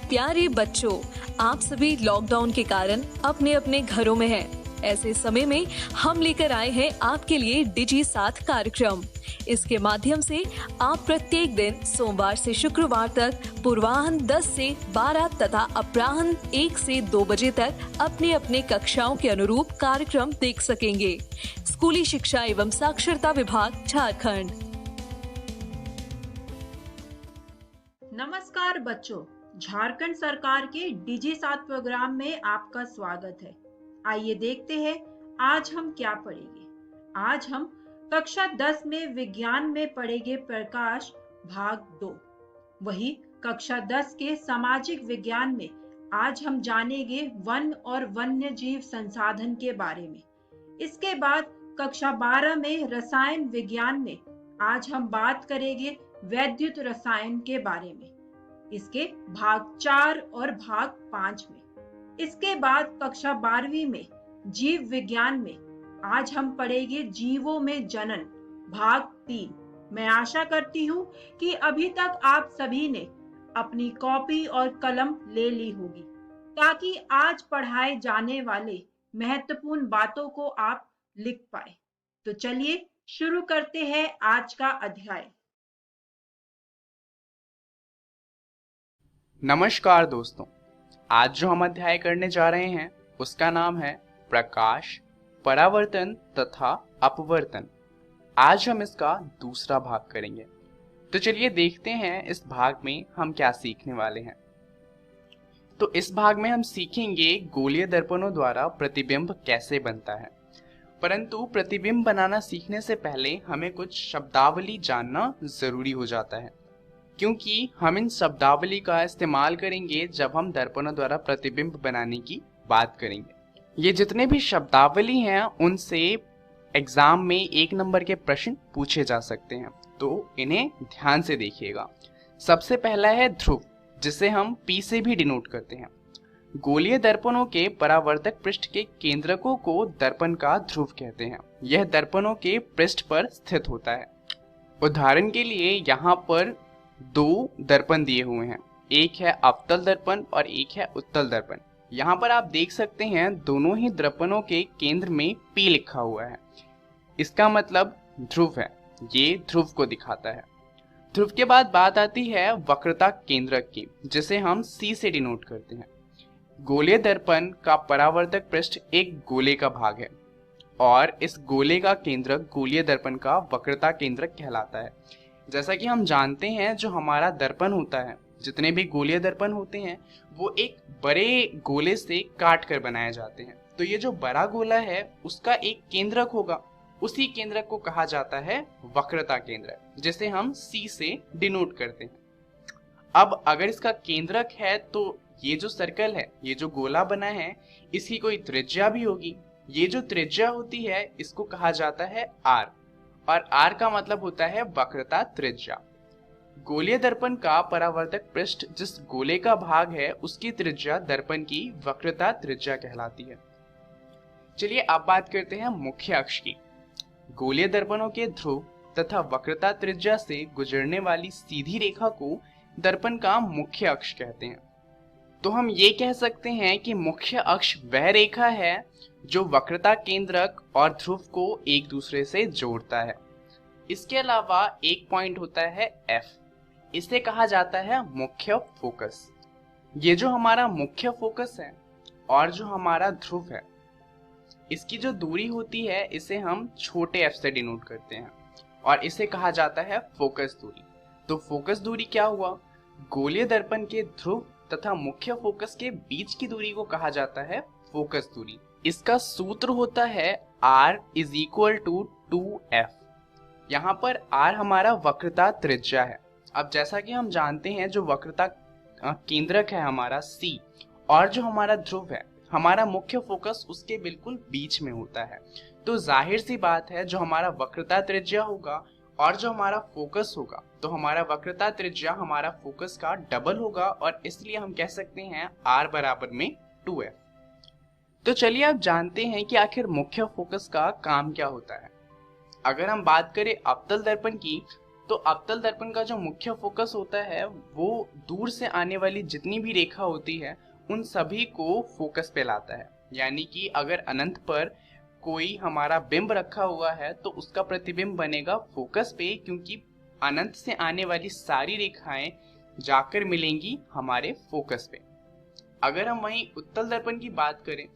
प्यारे बच्चों, आप सभी लॉकडाउन के कारण अपने अपने घरों में हैं। ऐसे समय में हम लेकर आए हैं आपके लिए डिजी साथ कार्यक्रम। इसके माध्यम से आप प्रत्येक दिन सोमवार से शुक्रवार तक पूर्वाह्न 10 से 12 तथा अपराह्न 1 से 2 बजे तक अपने अपने कक्षाओं के अनुरूप कार्यक्रम देख सकेंगे। स्कूली शिक्षा एवं साक्षरता विभाग, झारखंड। नमस्कार बच्चों, झारखंड सरकार के डिजी साथ प्रोग्राम में आपका स्वागत है। आइए देखते हैं आज हम क्या पढ़ेंगे। आज हम कक्षा 10 में विज्ञान में पढ़ेंगे प्रकाश भाग 2। वही कक्षा 10 के सामाजिक विज्ञान में आज हम जानेंगे वन और वन्य जीव संसाधन के बारे में। इसके बाद कक्षा 12 में रसायन विज्ञान में आज हम बात करेंगे वैद्युत रसायन के बारे में, इसके भाग 4 और भाग 5 में। इसके बाद कक्षा 12वीं में जीव विज्ञान में आज हम पढ़ेंगे जीवों में जनन भाग 3। मैं आशा करती हूँ कि अभी तक आप सभी ने अपनी कॉपी और कलम ले ली होगी, ताकि आज पढ़ाए जाने वाले महत्वपूर्ण बातों को आप लिख पाए। तो चलिए शुरू करते हैं आज का अध्याय। नमस्कार दोस्तों, आज जो हम अध्याय करने जा रहे हैं उसका नाम है प्रकाश, परावर्तन तथा अपवर्तन। आज हम इसका दूसरा भाग करेंगे। तो चलिए देखते हैं इस भाग में हम क्या सीखने वाले हैं। तो इस भाग में हम सीखेंगे गोलीय दर्पणों द्वारा प्रतिबिंब कैसे बनता है। परंतु प्रतिबिंब बनाना सीखने से पहले हमें कुछ शब्दावली जानना जरूरी हो जाता है, क्योंकि हम इन शब्दावली का इस्तेमाल करेंगे जब हम दर्पणों द्वारा प्रतिबिंब बनाने की बात करेंगे। ये जितने भी शब्दावली हैं उनसे एग्जाम में 1 नंबर के प्रश्न पूछे जा सकते हैं, तो इन्हें ध्यान से देखिएगा। सबसे पहला है ध्रुव, जिसे हम P से भी डिनोट करते हैं। गोलीय दर्पणों के परावर्तक पृष्ठ के केंद्रकों को दर्पण का ध्रुव कहते हैं। यह दर्पणों के पृष्ठ पर स्थित होता है। उदाहरण के लिए यहाँ पर 2 दर्पण दिए हुए हैं, एक है अवतल दर्पण और एक है उत्तल दर्पण। यहाँ पर आप देख सकते हैं दोनों ही दर्पणों के केंद्र में P लिखा हुआ है। इसका मतलब ध्रुव है, ये ध्रुव को दिखाता है। ध्रुव के बाद बात आती है वक्रता केंद्रक की, जिसे हम C से डिनोट करते हैं। गोलीय दर्पण का परावर्तक पृष्ठ एक गोले का भाग है और इस गोले का केंद्रक गोलीय दर्पण का वक्रता केंद्रक कहलाता है। जैसा कि हम जानते हैं, जो हमारा दर्पण होता है, जितने भी गोलीय दर्पण होते हैं, वो एक बड़े गोले से काट कर बनाए जाते हैं। तो ये जो बड़ा गोला है उसका एक केंद्रक होगा, उसी केंद्रक को कहा जाता है वक्रता केंद्रक, जिसे हम C से डिनोट करते हैं। अब अगर इसका केंद्रक है तो ये जो सर्कल है, ये जो गोला बना है, इसकी कोई त्रिज्या भी होगी। ये जो त्रिज्या होती है इसको कहा जाता है R, और R का मतलब होता है वक्रता त्रिज्या। गोलीय दर्पण का परावर्तक पृष्ठ जिस गोले का भाग है उसकी त्रिज्या दर्पण की वक्रता त्रिज्या कहलाती है। चलिए अब बात करते हैं मुख्य अक्ष की। गोलीय दर्पणों के ध्रुव तथा वक्रता त्रिज्या से गुजरने वाली सीधी रेखा को दर्पण का मुख्य अक्ष कहते हैं। तो हम ये कह सकते हैं कि मुख्य अक्ष वह रेखा है जो वक्रता केंद्रक और ध्रुव को एक दूसरे से जोड़ता है। इसके अलावा एक पॉइंट होता है F, इसे कहा जाता है मुख्य फोकस। ये जो हमारा मुख्य फोकस है और जो हमारा ध्रुव है, इसकी जो दूरी होती है इसे हम छोटे f से डिनोट करते हैं और इसे कहा जाता है फोकस दूरी। तो फोकस दूरी क्या हुआ? गोलीय दर्पण के ध्रुव तथा मुख्य फोकस के बीच की दूरी को कहा जाता है फोकस दूरी। इसका सूत्र होता है R = 2f। यहाँ पर R हमारा वक्रता त्रिज्या है। अब जैसा कि हम जानते हैं, जो वक्रता केंद्रक है हमारा C और जो हमारा ध्रुव है, हमारा मुख्य फोकस उसके बिल्कुल बीच में होता है। तो जाहिर सी बात है, जो हमारा वक्रता त्रिज्या होगा और जो हमारा फोकस होगा, तो हमारा वक्रता त्रिज्या हमारा फोकस का डबल होगा और इसलिए हम कह सकते हैं R = 2f। तो चलिए अब जानते हैं कि आखिर मुख्य फोकस का काम क्या होता है। अगर हम बात करें अवतल दर्पण की, तो अवतल दर्पण का जो मुख्य फोकस होता है वो दूर से आने वाली जितनी भी रेखा होती है उन सभी को फोकस पे लाता है। यानी कि अगर अनंत पर कोई हमारा बिंब रखा हुआ है तो उसका प्रतिबिंब बनेगा फोकस पे, क्योंकि अनंत से आने वाली सारी रेखाएं जाकर मिलेंगी हमारे फोकस पे। अगर हम वहीं उत्तल दर्पण की बात करें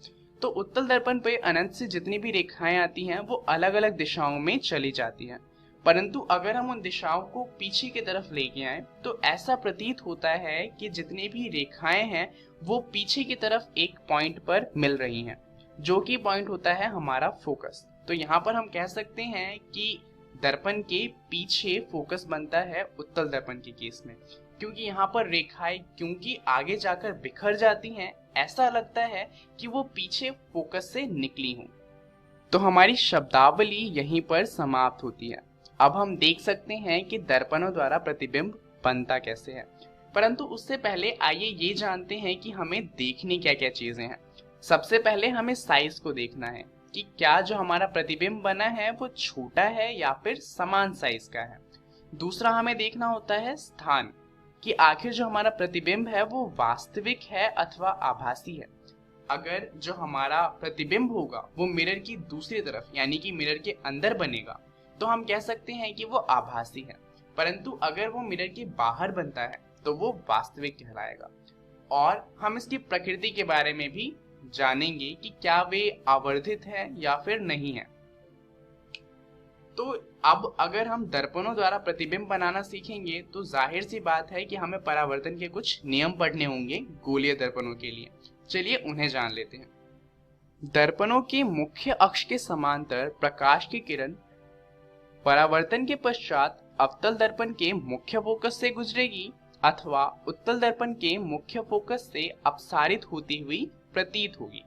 तो उत्तल दर्पण पे अनंत से जितनी भी रेखाएं आती हैं वो अलग अलग दिशाओं में चली जाती हैं, परंतु अगर हम उन दिशाओं को पीछे की तरफ लेके आए तो ऐसा प्रतीत होता है कि जितनी भी रेखाएं हैं वो पीछे की तरफ एक पॉइंट पर मिल रही हैं, जो कि पॉइंट होता है हमारा फोकस। तो यहाँ पर हम कह सकते हैं कि दर्पण के पीछे फोकस बनता है उत्तल दर्पण के केस में, क्योंकि यहाँ पर रेखाएं क्योंकि आगे जाकर बिखर जाती हैं, ऐसा लगता है कि वो पीछे फोकस से निकली हों। तो हमारी शब्दावली यहीं पर समाप्त होती है। अब हम देख सकते हैं कि दर्पणों द्वारा प्रतिबिंब बनता कैसे है, परंतु उससे पहले आइए ये जानते हैं कि हमें देखनी क्या क्या चीजें हैं। सबसे पहले हमें साइज को देखना है कि क्या जो हमारा प्रतिबिंब बना है वो छोटा है या फिर समान साइज का है। दूसरा हमें देखना होता है स्थान, कि आखिर जो हमारा प्रतिबिंब है वो वास्तविक है अथवा आभासी है। अगर जो हमारा प्रतिबिंब होगा वो मिरर की दूसरी तरफ यानी कि मिरर के अंदर बनेगा तो हम कह सकते हैं कि वो आभासी है, परंतु अगर वो मिरर के बाहर बनता है तो वो वास्तविक कहलाएगा। और हम इसकी प्रकृति के बारे में भी जानेंगे कि क्या वे आवर्धित है या फिर नहीं है। तो अब अगर हम दर्पणों द्वारा प्रतिबिंब बनाना सीखेंगे तो जाहिर सी बात है कि हमें परावर्तन के कुछ नियम पढ़ने होंगे गोलीय दर्पणों के लिए। चलिए उन्हें जान लेते हैं। दर्पणों के मुख्य अक्ष के समांतर प्रकाश की किरण परावर्तन के पश्चात अवतल दर्पण के मुख्य फोकस से गुजरेगी अथवा उत्तल दर्पण के मुख्य फोकस से अपसारित होती हुई प्रतीत होगी।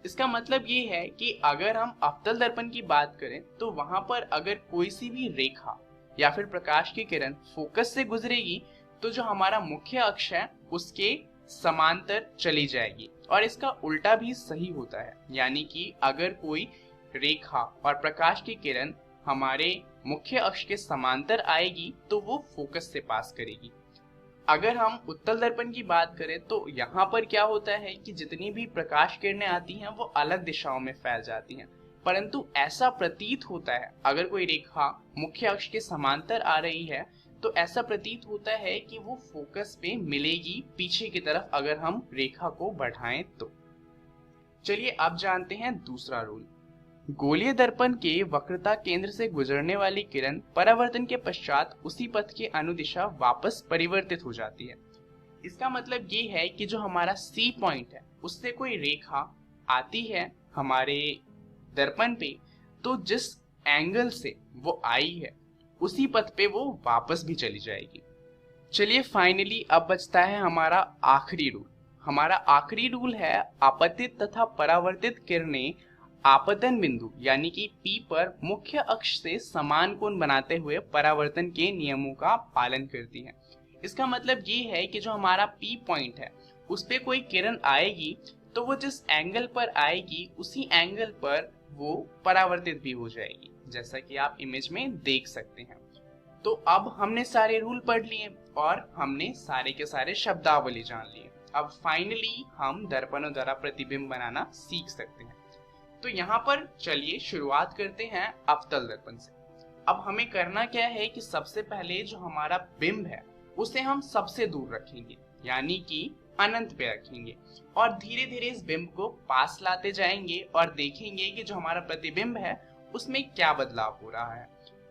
इसका मतलब ये है कि अगर हम अवतल दर्पण की बात करें तो वहां पर अगर कोई सी भी रेखा या फिर प्रकाश की किरण फोकस से गुजरेगी तो जो हमारा मुख्य अक्ष है उसके समांतर चली जाएगी, और इसका उल्टा भी सही होता है। यानी कि अगर कोई रेखा और प्रकाश की किरण हमारे मुख्य अक्ष के समांतर आएगी तो वो फोकस से पास करेगी। अगर हम उत्तल दर्पण की बात करें तो यहाँ पर क्या होता है कि जितनी भी प्रकाश किरणें आती हैं वो अलग दिशाओं में फैल जाती हैं, परंतु ऐसा प्रतीत होता है अगर कोई रेखा मुख्य अक्ष के समांतर आ रही है तो ऐसा प्रतीत होता है कि वो फोकस पे मिलेगी पीछे की तरफ अगर हम रेखा को बढ़ाएं तो। चलिए अब जानते हैं दूसरा रूल। गोलीय दर्पण के वक्रता केंद्र से गुजरने वाली किरण परावर्तन के पश्चात उसी पथ के अनुदिशा वापस परिवर्तित हो जाती है। इसका मतलब ये है कि जो हमारा C पॉइंट है उससे कोई रेखा आती है हमारे दर्पण पे, तो जिस एंगल से वो आई है उसी पथ पे वो वापस भी चली जाएगी। चलिए फाइनली अब बचता है हमारा आखिरी रूल। हमारा आखिरी रूल है आपतित तथा परावर्तित किरणें आपतन बिंदु यानी कि P पर मुख्य अक्ष से समान कोण बनाते हुए परावर्तन के नियमों का पालन करती हैं। इसका मतलब ये है कि जो हमारा P पॉइंट है उस पे कोई किरण आएगी तो वो जिस एंगल पर आएगी उसी एंगल पर वो परावर्तित भी हो जाएगी, जैसा कि आप इमेज में देख सकते हैं। तो अब हमने सारे रूल पढ़ लिए और हमने सारे के सारे शब्दावली जान लिए। अब फाइनली हम दर्पणों द्वारा प्रतिबिंब बनाना सीख सकते हैं। तो यहाँ पर चलिए शुरुआत करते हैं अवतल दर्पण से। अब हमें करना क्या है कि सबसे पहले जो हमारा बिंब है उसे हम सबसे दूर रखेंगे यानी कि अनंत पे रखेंगे, और धीरे धीरे इस बिंब को पास लाते जाएंगे और देखेंगे कि जो हमारा प्रतिबिंब है उसमें क्या बदलाव हो रहा है।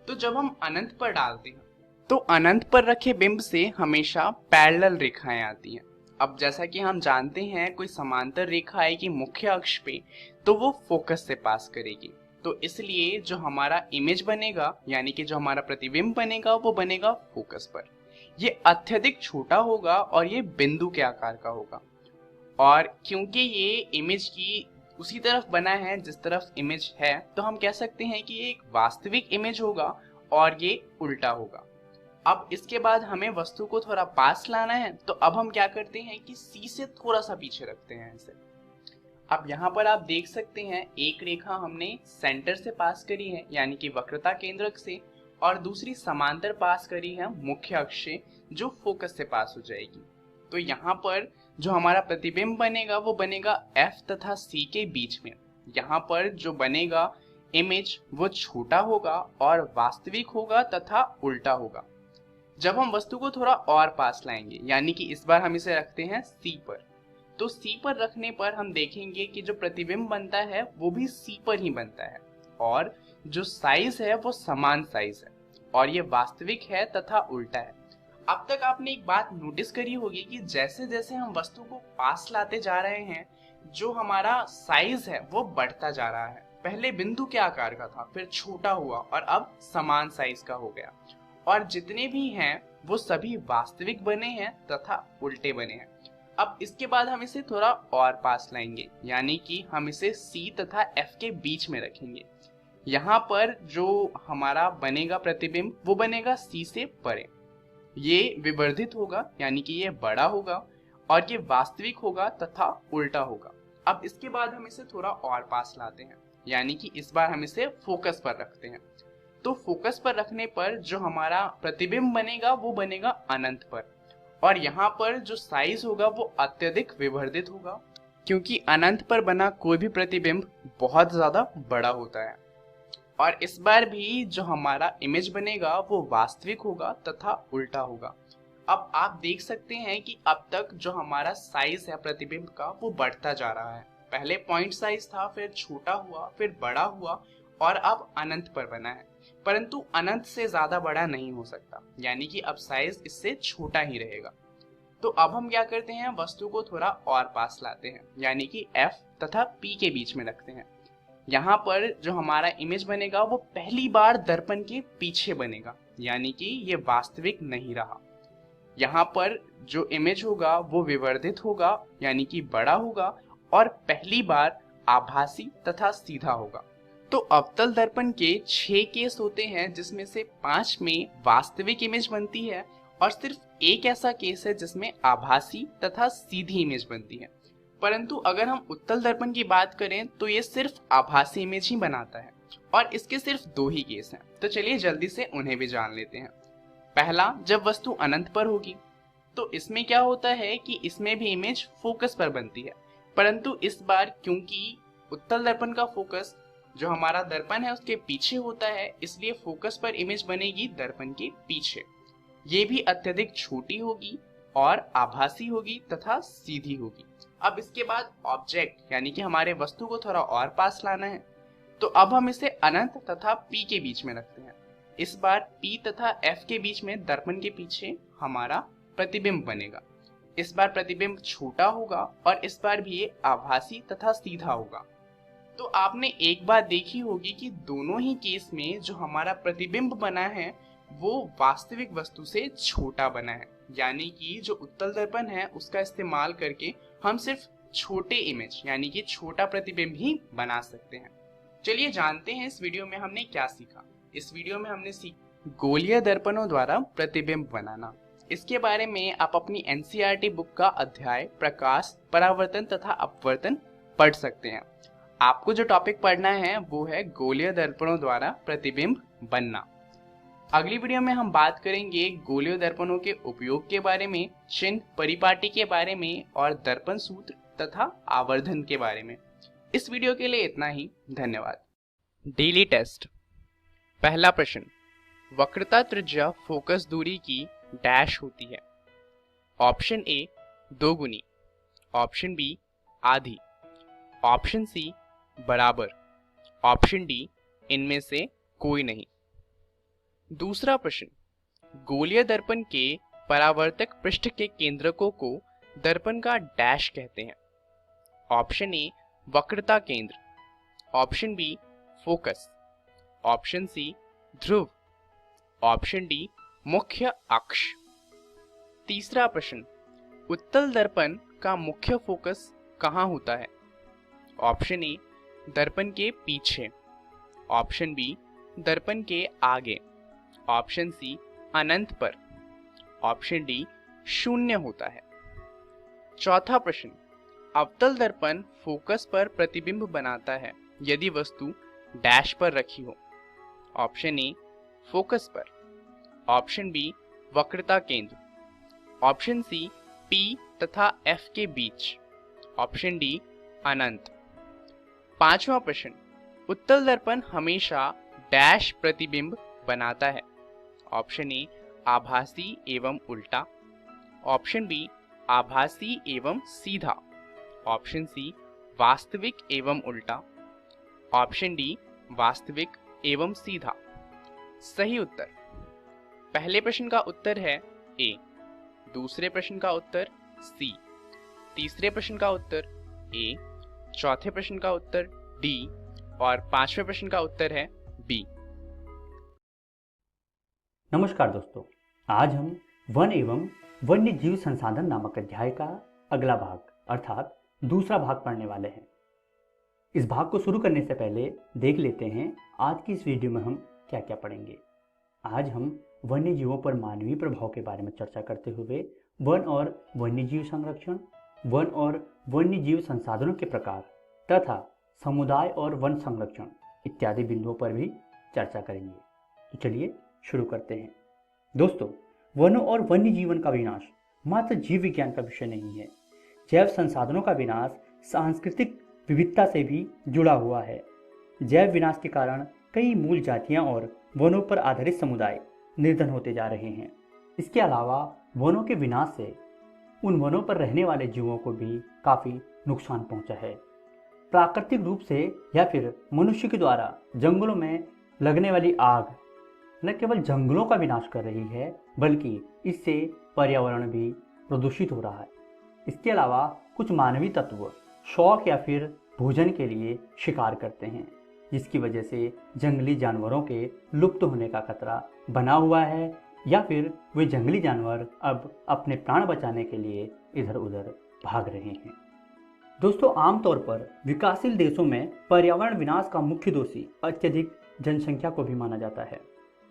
तो जब हम अनंत पर डालते हैं तो अनंत पर रखे बिंब से हमेशा पैरेलल रेखाएं आती हैं। अब जैसा कि हम जानते हैं कोई समांतर रेखा आएगी मुख्य अक्ष पे तो वो फोकस से पास करेगी, तो इसलिए जो हमारा इमेज बनेगा यानी कि जो हमारा प्रतिबिंब बनेगा वो बनेगा फोकस पर। ये अत्यधिक छोटा होगा और ये बिंदु के आकार का होगा, और क्योंकि ये इमेज की उसी तरफ बना है जिस तरफ इमेज है तो हम कह सकते हैं कि ये एक वास्तविक इमेज होगा और ये उल्टा होगा। अब इसके बाद हमें वस्तु को थोड़ा पास लाना है, तो अब हम क्या करते हैं कि C से थोड़ा सा पीछे रखते हैं इसे। अब यहाँ पर आप देख सकते हैं एक रेखा हमने सेंटर से पास करी है यानी कि वक्रता केंद्रक से, और दूसरी समांतर पास करी है मुख्य अक्ष से, जो फोकस से पास हो जाएगी। तो यहाँ पर जो हमारा प्रतिबिंब बनेगा वो बनेगा F तथा C के बीच में। यहाँ पर जो बनेगा इमेज वो छोटा होगा और वास्तविक होगा तथा उल्टा होगा। जब हम वस्तु को थोड़ा और पास लाएंगे, यानी कि इस बार हम इसे रखते हैं C पर, तो C पर रखने पर हम देखेंगे कि जो प्रतिबिंब बनता है वो भी C पर ही बनता है और जो साइज है वो समान साइज है और ये वास्तविक है तथा उल्टा है। अब तक आपने एक बात नोटिस करी होगी कि जैसे जैसे हम वस्तु को पास लाते जा रहे हैं, जो हमारा साइज है वो बढ़ता जा रहा है। पहले बिंदु के आकार का था, फिर छोटा हुआ और अब समान साइज का हो गया। और जितने भी हैं वो सभी वास्तविक बने हैं तथा उल्टे बने हैं। अब इसके बाद हम इसे थोड़ा और पास लाएंगे, यानी कि हम इसे C तथा F के बीच में रखेंगे। यहाँ पर जो हमारा बनेगा प्रतिबिंब वो बनेगा C से परे। ये विवर्धित होगा, यानी कि ये बड़ा होगा और ये वास्तविक होगा तथा उल्टा होगा। अब इसके बाद हम इसे थोड़ा और पास लाते हैं, यानी कि इस बार हम इसे फोकस पर रखते हैं। तो फोकस पर रखने पर जो हमारा प्रतिबिंब बनेगा वो बनेगा अनंत पर और यहाँ पर जो साइज होगा वो अत्यधिक विवर्धित होगा, क्योंकि अनंत पर बना कोई भी प्रतिबिंब बहुत ज्यादा बड़ा होता है। और इस बार भी जो हमारा इमेज बनेगा वो वास्तविक होगा तथा उल्टा होगा। अब आप देख सकते हैं कि अब तक जो हमारा साइज है प्रतिबिंब का वो बढ़ता जा रहा है। पहले पॉइंट साइज था, फिर छोटा हुआ, फिर बड़ा हुआ और अब अनंत पर बना है, परंतु अनंत से ज्यादा बड़ा नहीं हो सकता, यानी कि अब साइज इससे छोटा ही रहेगा। तो अब हम क्या करते हैं, वस्तु को थोड़ा और पास लाते हैं, यानी कि F तथा P के बीच में रखते हैं। यहाँ पर जो हमारा इमेज बनेगा वो पहली बार दर्पण के पीछे बनेगा, यानी कि ये वास्तविक नहीं रहा। यहाँ पर जो इमेज होगा वो विवर्धित होगा, यानी कि बड़ा होगा और पहली बार आभासी तथा सीधा होगा। तो अवतल दर्पण के 6 केस होते हैं, जिसमें से 5 में वास्तविक इमेज बनती है और सिर्फ एक ऐसा केस है जिसमें आभासी तथा सीधी इमेज बनती है। परंतु अगर हम उत्तल दर्पण की बात करें तो ये सिर्फ आभासी इमेज ही बनाता है और इसके सिर्फ 2 ही केस हैं। तो चलिए जल्दी से उन्हें भी जान लेते हैं। पहला, जब वस्तु अनंत पर होगी तो इसमें क्या होता है कि इसमें भी इमेज फोकस पर बनती है, परंतु इस बार क्योंकि उत्तल दर्पण का फोकस जो हमारा दर्पण है उसके पीछे होता है, इसलिए फोकस पर इमेज बनेगी दर्पण के पीछे। ये भी अत्यधिक छोटी होगी और आभासी होगी तथा सीधी होगी। अब इसके बाद ऑब्जेक्ट यानी कि हमारे वस्तु को थोड़ा और पास लाना है, तो अब हम इसे अनंत तथा P के बीच में रखते हैं। इस बार P तथा F के बीच में दर्पण के पीछे हमारा प्रतिबिंब बनेगा। इस बार प्रतिबिंब छोटा होगा और इस बार भी ये आभासी तथा सीधा होगा। तो आपने एक बात देखी होगी कि दोनों ही केस में जो हमारा प्रतिबिंब बना है वो वास्तविक वस्तु से छोटा बना है, यानी कि जो उत्तल दर्पण है उसका इस्तेमाल करके हम सिर्फ छोटे इमेज यानी कि छोटा प्रतिबिंब ही बना सकते हैं। चलिए जानते हैं इस वीडियो में हमने क्या सीखा। इस वीडियो में हमने सीखा गोलीय दर्पणों द्वारा प्रतिबिंब बनाना। इसके बारे में आप अपनी NCERT बुक का अध्याय प्रकाश, परावर्तन तथा अपवर्तन पढ़ सकते हैं। आपको जो टॉपिक पढ़ना है वो है गोलीय दर्पणों द्वारा प्रतिबिंब बनना। अगली वीडियो में हम बात करेंगे गोलीय दर्पणों के उपयोग के बारे में, चिन्ह, परिपाटी के बारे में और दर्पण सूत्र तथा आवर्धन के बारे में। इस वीडियो के लिए इतना ही। धन्यवाद। Daily test. पहला प्रश्न, वक्रता त्रिज्या फोकस दूरी की डैश होती है। ऑप्शन ए 2 गुनी, ऑप्शन बी आधी, ऑप्शन सी बराबर, ऑप्शन डी इनमें से कोई नहीं। दूसरा प्रश्न, गोलीय दर्पण के परावर्तक पृष्ठ के केंद्रकों को दर्पण का डैश कहते हैं। ऑप्शन ए वक्रता केंद्र, ऑप्शन बी फोकस, ऑप्शन सी ध्रुव, ऑप्शन डी मुख्य अक्ष। तीसरा प्रश्न, उत्तल दर्पण का मुख्य फोकस कहाँ होता है। ऑप्शन ए दर्पण के पीछे, ऑप्शन बी दर्पण के आगे, ऑप्शन सी अनंत पर, ऑप्शन डी शून्य होता है। चौथा प्रश्न, अवतल दर्पण फोकस पर प्रतिबिंब बनाता है यदि वस्तु डैश पर रखी हो। ऑप्शन ए फोकस पर, ऑप्शन बी वक्रता केंद्र, ऑप्शन सी P तथा F के बीच, ऑप्शन डी अनंत। पांचवा प्रश्न, उत्तल दर्पण हमेशा डैश प्रतिबिंब बनाता है, ऑप्शन ए आभासी एवं उल्टा, ऑप्शन बी आभासी एवं सीधा, ऑप्शन सी वास्तविक एवं उल्टा, ऑप्शन डी वास्तविक एवं सीधा। सही उत्तर, पहले प्रश्न का उत्तर है ए, दूसरे प्रश्न का उत्तर सी, तीसरे प्रश्न का उत्तर ए, चौथे प्रश्न का उत्तर डी और पांचवें प्रश्न का उत्तर है बी। नमस्कार दोस्तों, आज हम वन एवं वन्य जीव संसाधन नामक अध्याय का अगला भाग अर्थात दूसरा भाग पढ़ने वाले हैं। इस भाग को शुरू करने से पहले देख लेते हैं आज की इस वीडियो में हम क्या क्या पढ़ेंगे। आज हम वन्य जीवों पर मानवीय प्रभाव के बारे में चर्चा करते हुए वन और वन्य जीव संरक्षण, वन और वन्य जीव संसाधनों के प्रकार तथा समुदाय और वन संरक्षण इत्यादि बिंदुओं पर भी चर्चा करेंगे। तो चलिए शुरू करते हैं। दोस्तों, वनों और वन्य जीवन का विनाश मात्र जीव विज्ञान का विषय नहीं है। जैव संसाधनों का विनाश सांस्कृतिक विविधता से भी जुड़ा हुआ है। जैव विनाश के कारण कई मूल जातियां और वनों पर आधारित समुदाय निर्धन होते जा रहे हैं। इसके अलावा वनों के विनाश से उन वनों पर रहने वाले जीवों को भी काफ़ी नुकसान पहुंचा है। प्राकृतिक रूप से या फिर मनुष्य के द्वारा जंगलों में लगने वाली आग न केवल जंगलों का विनाश कर रही है, बल्कि इससे पर्यावरण भी प्रदूषित हो रहा है। इसके अलावा कुछ मानवीय तत्व शौक या फिर भोजन के लिए शिकार करते हैं, जिसकी वजह से जंगली जानवरों के लुप्त होने का खतरा बना हुआ है, या फिर वे जंगली जानवर अब अपने प्राण बचाने के लिए इधर उधर भाग रहे हैं। दोस्तों, आमतौर पर विकासशील देशों में पर्यावरण विनाश का मुख्य दोषी अत्यधिक जनसंख्या को भी माना जाता है।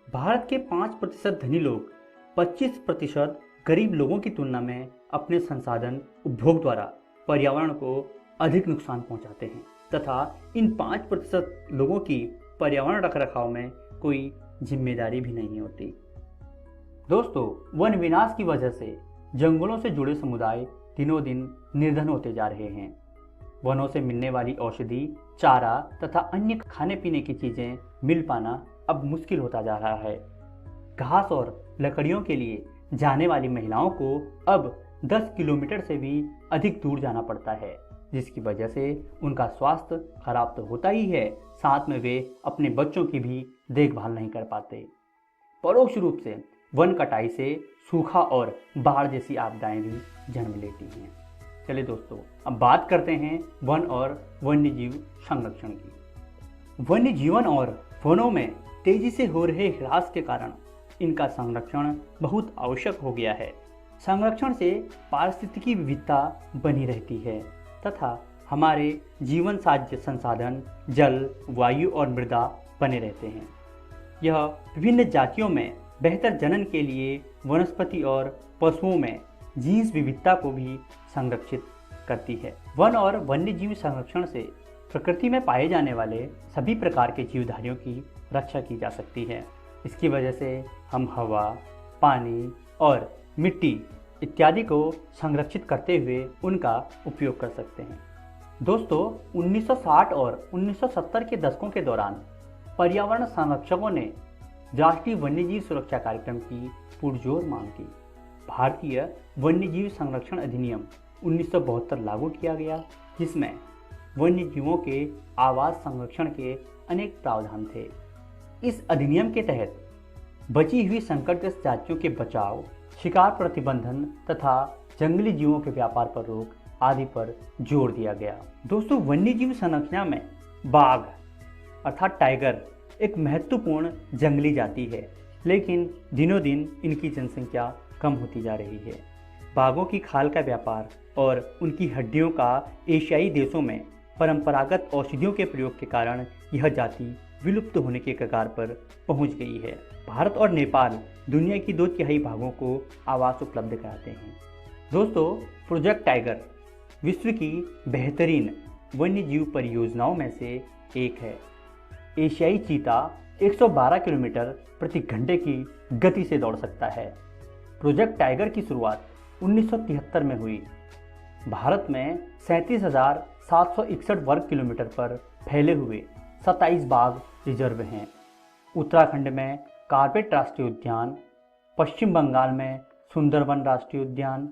भारत के 5% धनी लोग 25% गरीब लोगों की तुलना में अपने संसाधन उपभोग द्वारा पर्यावरण को अधिक नुकसान पहुंचाते हैं तथा इन 5% लोगों की पर्यावरण रखरखाव में कोई जिम्मेदारी भी नहीं होती। दोस्तों, वन विनाश की वजह से जंगलों से जुड़े समुदाय दिनों दिन निर्धन होते जा रहे हैं। वनों से मिलने वाली औषधि, चारा तथा अन्य खाने पीने की चीजें मिल पाना अब मुश्किल होता जा रहा है। घास और लकड़ियों के लिए जाने वाली महिलाओं को अब 10 किलोमीटर से भी अधिक दूर जाना पड़ता है, जिसकी वजह से उनका स्वास्थ्य खराब तो होता ही है, साथ में वे अपने बच्चों की भी देखभाल नहीं कर पाते। परोक्ष रूप से वन कटाई से सूखा और बाढ़ जैसी आपदाएं भी जन्म लेती हैं। चलिए दोस्तों, अब बात करते हैं वन और वन्य जीव संरक्षण की। वन्य जीवन और वनों में तेजी से हो रहे ह्रास के कारण इनका संरक्षण बहुत आवश्यक हो गया है। संरक्षण से पारिस्थितिकी विविधता बनी रहती है तथा हमारे जीवन साध्य संसाधन जल, वायु और मृदा बने रहते हैं। यह विभिन्न जातियों में बेहतर जनन के लिए वनस्पति और पशुओं में जीन्स विविधता को भी संरक्षित करती है। वन और वन्य जीव संरक्षण से प्रकृति में पाए जाने वाले सभी प्रकार के जीवधारियों की रक्षा की जा सकती है। इसकी वजह से हम हवा, पानी और मिट्टी इत्यादि को संरक्षित करते हुए उनका उपयोग कर सकते हैं। दोस्तों, 1960 और 1970 के दशकों के दौरान पर्यावरण संरक्षकों ने राष्ट्रीय वन्यजीव सुरक्षा कार्यक्रम की पुरजोर मांग की। भारतीय वन्यजीव संरक्षण अधिनियम 1972 लागू किया गया, जिसमें वन्य जीवों के आवास संरक्षण के अनेक प्रावधान थे। इस अधिनियम के तहत बची हुई संकटग्रस्त जातियों के बचाव, शिकार प्रतिबंधन तथा जंगली जीवों के व्यापार पर रोक आदि पर जोर दिया गया। दोस्तों, वन्यजीव संरक्षण में बाघ अर्थात टाइगर एक महत्वपूर्ण जंगली जाति है, लेकिन दिनों दिन इनकी जनसंख्या कम होती जा रही है। बाघों की खाल का व्यापार और उनकी हड्डियों का एशियाई देशों में परंपरागत औषधियों के प्रयोग के कारण यह जाति विलुप्त होने के कगार पर पहुंच गई है। भारत और नेपाल दुनिया की 2/3 भागों को आवास उपलब्ध कराते हैं। दोस्तों, प्रोजेक्ट टाइगर विश्व की बेहतरीन वन्य जीव परियोजनाओं में से एक है। एशियाई चीता 112 किलोमीटर प्रति घंटे की गति से दौड़ सकता है। प्रोजेक्ट टाइगर की शुरुआत 1973 में हुई। भारत में 37,761 वर्ग किलोमीटर पर फैले हुए 27 बाघ रिजर्व हैं। उत्तराखंड में कार्बेट राष्ट्रीय उद्यान, पश्चिम बंगाल में सुंदरवन राष्ट्रीय उद्यान,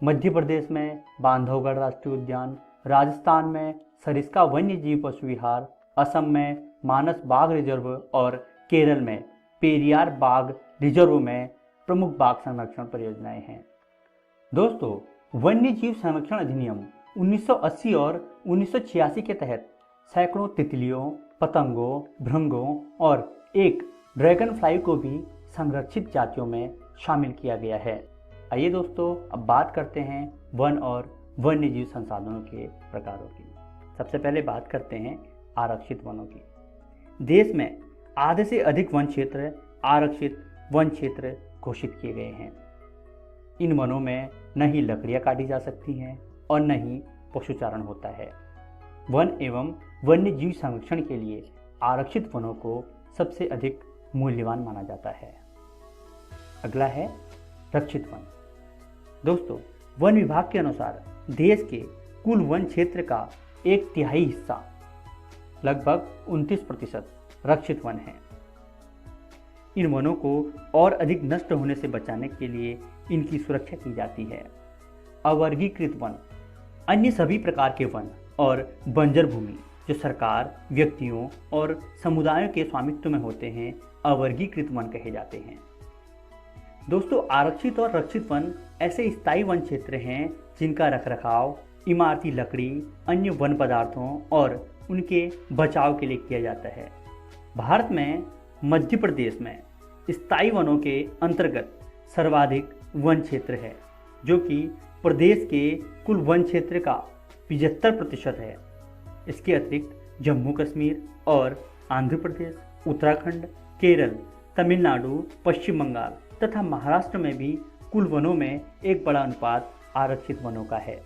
मध्य प्रदेश में बांधवगढ़ राष्ट्रीय उद्यान, राजस्थान में सरिस्का वन्य जीव पशु विहार, असम में मानस बाघ रिजर्व और केरल में पेरियार बाघ रिजर्व में प्रमुख बाघ संरक्षण परियोजनाएं हैं। दोस्तों, वन्य जीव संरक्षण अधिनियम 1980 और 1986 के तहत सैकड़ों तितलियों, पतंगों, भृंगों और एक ड्रैगन फ्लाई को भी संरक्षित जातियों में शामिल किया गया है। आइए दोस्तों, अब बात करते हैं वन और वन्य जीव संसाधनों के प्रकारों की। सबसे पहले बात करते हैं आरक्षित वनों की। देश में आधे से अधिक वन क्षेत्र आरक्षित वन क्षेत्र घोषित किए गए हैं। इन वनों में न ही लकड़ियां काटी जा सकती हैं और न ही पशुचारण होता है। वन एवं वन्य जीव संरक्षण के लिए आरक्षित वनों को सबसे अधिक मूल्यवान माना जाता है। अगला है रक्षित वन। दोस्तों, वन विभाग के अनुसार देश के कुल वन क्षेत्र का 1/3 हिस्सा, लगभग 29% रक्षित वन है। इन वनों को और अधिक नष्ट होने से बचाने के लिए इनकी सुरक्षा की जाती है। अवर्गीकृत वन अन्य सभी प्रकार के वन और बंजर भूमि जो सरकार, व्यक्तियों और समुदायों के स्वामित्व में होते हैं, अवर्गीकृत वन कहे जाते हैं। दोस्तों, आरक्षित और रक्षित वन ऐसे स्थायी वन क्षेत्र हैं जिनका रखरखाव इमारती लकड़ी, अन्य वन पदार्थों और उनके बचाव के लिए किया जाता है। भारत में मध्य प्रदेश में स्थायी वनों के अंतर्गत सर्वाधिक वन क्षेत्र है, जो कि प्रदेश के कुल वन क्षेत्र का 75% है। इसके अतिरिक्त जम्मू कश्मीर और आंध्र प्रदेश, उत्तराखंड, केरल, तमिलनाडु, पश्चिम बंगाल तथा महाराष्ट्र में भी कुल वनों में एक बड़ा अनुपात आरक्षित वनों का है।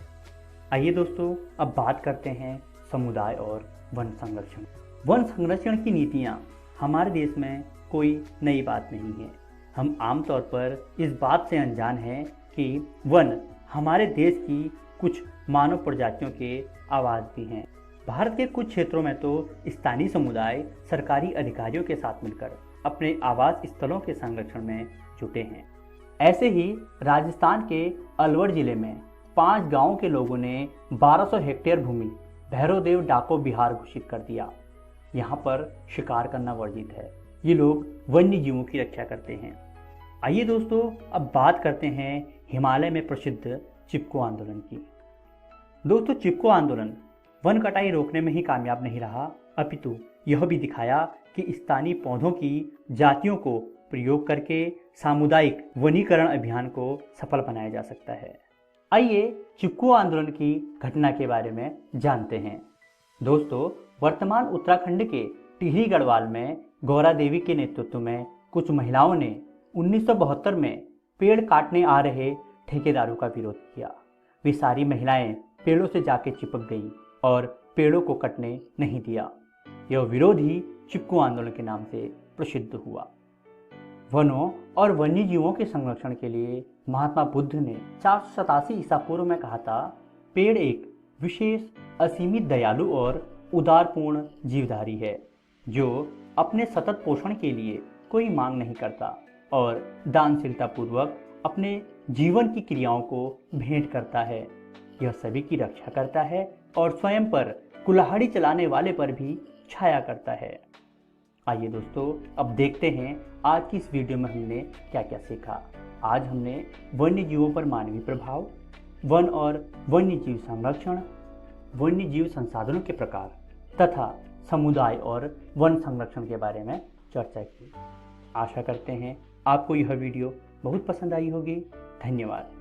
आइए दोस्तों, अब बात करते हैं समुदाय और वन संरक्षण। वन संरक्षण की नीतियाँ हमारे देश में कोई नई बात नहीं है। हम आमतौर पर इस बात से अनजान हैं कि वन हमारे देश की कुछ मानव प्रजातियों के आवास भी हैं। भारत के कुछ क्षेत्रों में तो स्थानीय समुदाय सरकारी अधिकारियों के साथ मिलकर अपने आवास स्थलों के संरक्षण में जुटे हैं। ऐसे ही राजस्थान के अलवर जिले में 5 गांवों के लोगों ने 1200 हेक्टेयर भूमि भैरवदेव डाको विहार घोषित कर दिया। यहाँ पर शिकार करना वर्जित है। ये लोग वन्य जीवों की रक्षा करते हैं। आइए दोस्तों, अब बात करते हैं हिमालय में प्रसिद्ध चिपको आंदोलन की। दोस्तों, चिपको आंदोलन वन कटाई रोकने में ही कामयाब नहीं रहा, अपितु यह भी दिखाया कि स्थानीय पौधों की जातियों को प्रयोग करके सामुदायिक वनीकरण अभियान को सफल बनाया जा सकता है। आइए चिपको आंदोलन की घटना के बारे में जानते हैं। दोस्तों, वर्तमान उत्तराखंड के टिहरी गढ़वाल में गौरा देवी के नेतृत्व में कुछ महिलाओं ने 1972 में पेड़ काटने आ रहे ठेकेदारों का विरोध किया। वे सारी महिलाएं पेड़ों से जाके चिपक गईं और पेड़ों को कटने नहीं दिया। यह विरोध ही चिपको आंदोलन के नाम से प्रसिद्ध हुआ। वनों और वन्य जीवों के संरक्षण के लिए महात्मा बुद्ध ने 487 ईसा पूर्व में कहा था, पेड़ एक विशेष, असीमित, दयालु और उदारपूर्ण जीवधारी है जो अपने सतत पोषण के लिए कोई मांग नहीं करता और दानशीलता पूर्वक अपने जीवन की क्रियाओं को भेंट करता है। यह सभी की रक्षा करता है और स्वयं पर कुल्हाड़ी चलाने वाले पर भी छाया करता है। आइए दोस्तों, अब देखते हैं आज की इस वीडियो में हमने क्या क्या सीखा। आज हमने वन्य जीवों पर मानवीय प्रभाव, वन और वन्य जीव संरक्षण, वन्य जीव संसाधनों के प्रकार तथा समुदाय और वन संरक्षण के बारे में चर्चा की। आशा करते हैं आपको यह वीडियो बहुत पसंद आई होगी। धन्यवाद।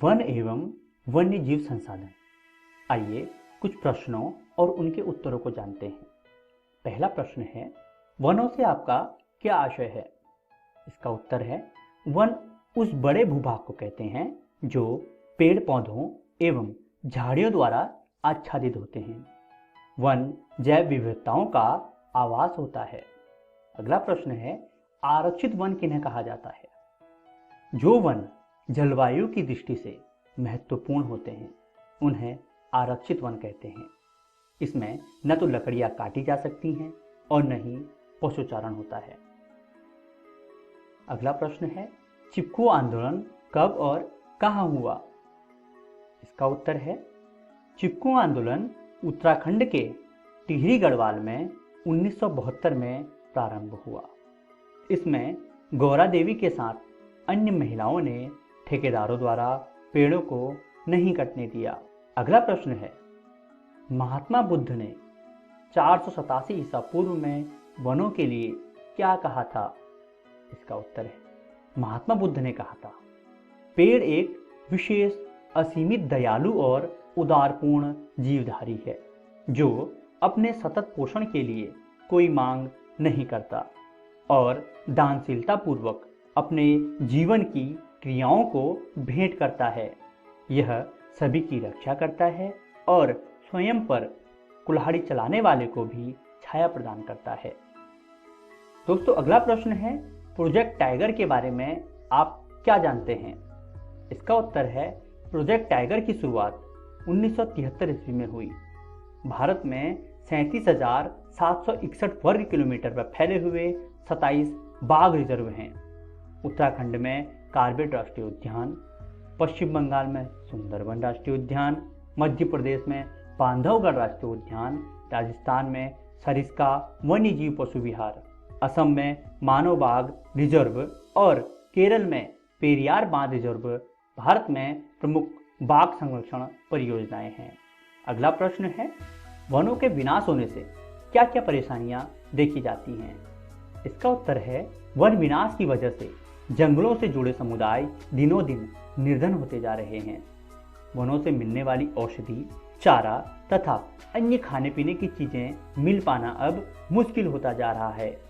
वन एवं वन्य जीव संसाधन। आइए कुछ प्रश्नों और उनके उत्तरों को जानते हैं। पहला प्रश्न है, वनों से आपका क्या आशय है? इसका उत्तर है, वन उस बड़े भूभाग को कहते हैं जो पेड़ पौधों एवं झाड़ियों द्वारा आच्छादित होते हैं। वन जैव विविधताओं का आवास होता है। अगला प्रश्न है, आरक्षित वन किन्हें कहा जाता है? जो वन जलवायु की दृष्टि से महत्वपूर्ण होते हैं उन्हें आरक्षित वन कहते हैं। इसमें न तो लकड़ियां काटी जा सकती हैं और न ही पशुचारण होता है। अगला प्रश्न है, चिपको आंदोलन कब और कहां हुआ? इसका उत्तर है, चिपको आंदोलन उत्तराखंड के टिहरी गढ़वाल में 1972 में प्रारंभ हुआ। इसमें गौरा देवी के साथ अन्य महिलाओं ने ठेकेदारों द्वारा पेड़ों को नहीं कटने दिया। अगला प्रश्न है, महात्मा बुद्ध ने 487 ईसा पूर्व में वनों के लिए क्या कहा था? इसका उत्तर है, महात्मा बुद्ध ने कहा था, पेड़ एक विशेष असीमित दयालु और उदारपूर्ण जीवधारी है जो अपने सतत पोषण के लिए कोई मांग नहीं करता और दानशीलता पूर्वक अपने जीवन की क्रियाओं को भेंट करता है। यह सभी की रक्षा करता है और स्वयं पर कुल्हाड़ी चलाने वाले को भी छाया प्रदान करता है। दोस्तों, अगला प्रश्न है, प्रोजेक्ट टाइगर के बारे में आप क्या जानते हैं? इसका उत्तर है, प्रोजेक्ट टाइगर की शुरुआत 1973 ईस्वी में हुई। भारत में 37,761 वर्ग किलोमीटर पर फैले हुए 27 बाघ रिजर्व हैं। उत्तराखंड में कार्बेट राष्ट्रीय उद्यान, पश्चिम बंगाल में सुंदरबन राष्ट्रीय उद्यान, मध्य प्रदेश में बांधवगढ़ राष्ट्रीय उद्यान, राजस्थान में सरिस्का वन्यजीव पशु विहार, असम में मानव बाघ रिजर्व और केरल में पेरियार बांध रिजर्व भारत में प्रमुख बाघ संरक्षण परियोजनाएं हैं। अगला प्रश्न है, वनों के विनाश होने से क्या क्या परेशानियां देखी जाती हैं? इसका उत्तर है, वन विनाश की वजह से जंगलों से जुड़े समुदाय दिनों दिन निर्धन होते जा रहे हैं। वनों से मिलने वाली औषधि, चारा तथा अन्य खाने पीने की चीजें मिल पाना अब मुश्किल होता जा रहा है।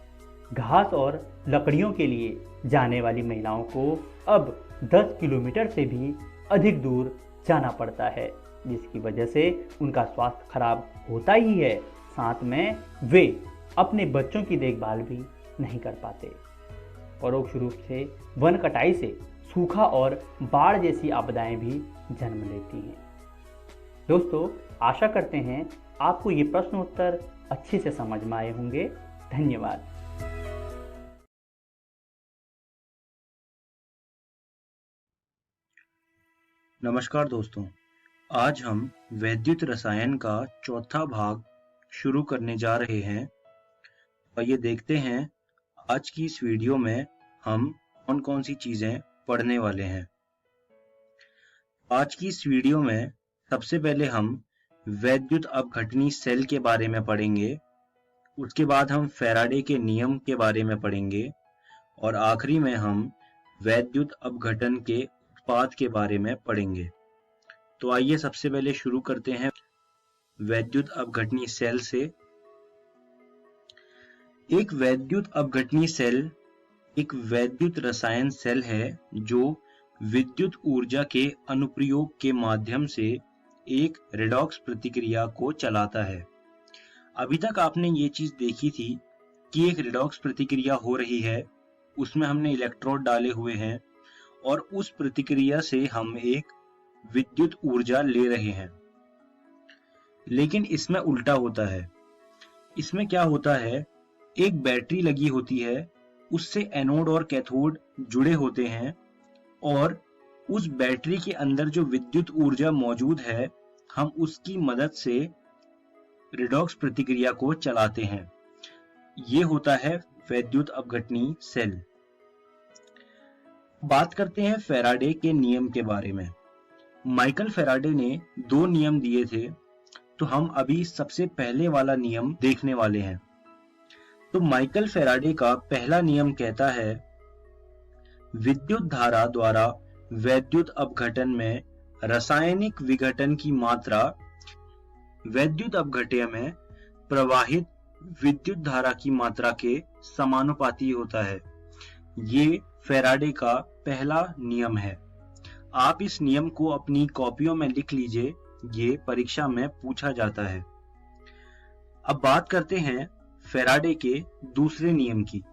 घास और लकड़ियों के लिए जाने वाली महिलाओं को अब 10 किलोमीटर से भी अधिक दूर जाना पड़ता है, जिसकी वजह से उनका स्वास्थ्य खराब होता ही है, साथ में वे अपने बच्चों की देखभाल भी नहीं कर पाते। परोक्ष रूप से वन कटाई से सूखा और बाढ़ जैसी आपदाएं भी जन्म लेती हैं। दोस्तों, आशा करते हैं आपको ये प्रश्न उत्तर अच्छे से समझ में आए होंगे। धन्यवाद। नमस्कार दोस्तों, आज हम वैद्युत रसायन का चौथा भाग शुरू करने जा रहे हैं। आइए देखते हैं आज की इस वीडियो में हम कौन कौन सी चीजें पढ़ने वाले हैं। आज की इस वीडियो में सबसे पहले हम वैद्युत अपघटनी सेल के बारे में पढ़ेंगे, उसके बाद हम फैराडे के नियम के बारे में पढ़ेंगे और आखिरी में हम वैद्युत अपघटन के उत्पाद के बारे में पढ़ेंगे। तो आइए सबसे पहले शुरू करते हैं वैद्युत अपघटनी सेल से। एक वैद्युत अपघटनी सेल एक वैद्युत रसायन सेल है जो विद्युत ऊर्जा के अनुप्रयोग के माध्यम से एक रेडॉक्स प्रतिक्रिया को चलाता है। अभी तक आपने ये चीज देखी थी कि एक रेडॉक्स प्रतिक्रिया हो रही है, उसमें हमने इलेक्ट्रोड डाले हुए हैं और उस प्रतिक्रिया से हम एक विद्युत ऊर्जा ले रहे हैं। लेकिन इसमें उल्टा होता है। इसमें क्या होता है, एक बैटरी लगी होती है, उससे एनोड और कैथोड जुड़े होते हैं और उस बैटरी के अंदर जो विद्युत ऊर्जा मौजूद है हम उसकी मदद से रेडॉक्स प्रतिक्रिया को चलाते हैं। ये होता है वैद्युत अपघटनी सेल। बात करते हैं फैराडे के नियम के बारे में। माइकल फैराडे ने 2 नियम दिए थे, तो हम अभी सबसे पहले वाला नियम देखने वाले हैं। तो माइकल फैराडे का पहला नियम कहता है, विद्युत धारा द्वारा वैद्युत अपघटन में रासायनिक विघटन की मात्रा वैद्युत अपघट्य में प्रवाहित विद्युत धारा की मात्रा के समानुपाती होता है। ये फैराडे का पहला नियम है। आप इस नियम को अपनी कॉपियों में लिख लीजिए, ये परीक्षा में पूछा जाता है। अब बात करते हैं फैराडे के दूसरे नियम की।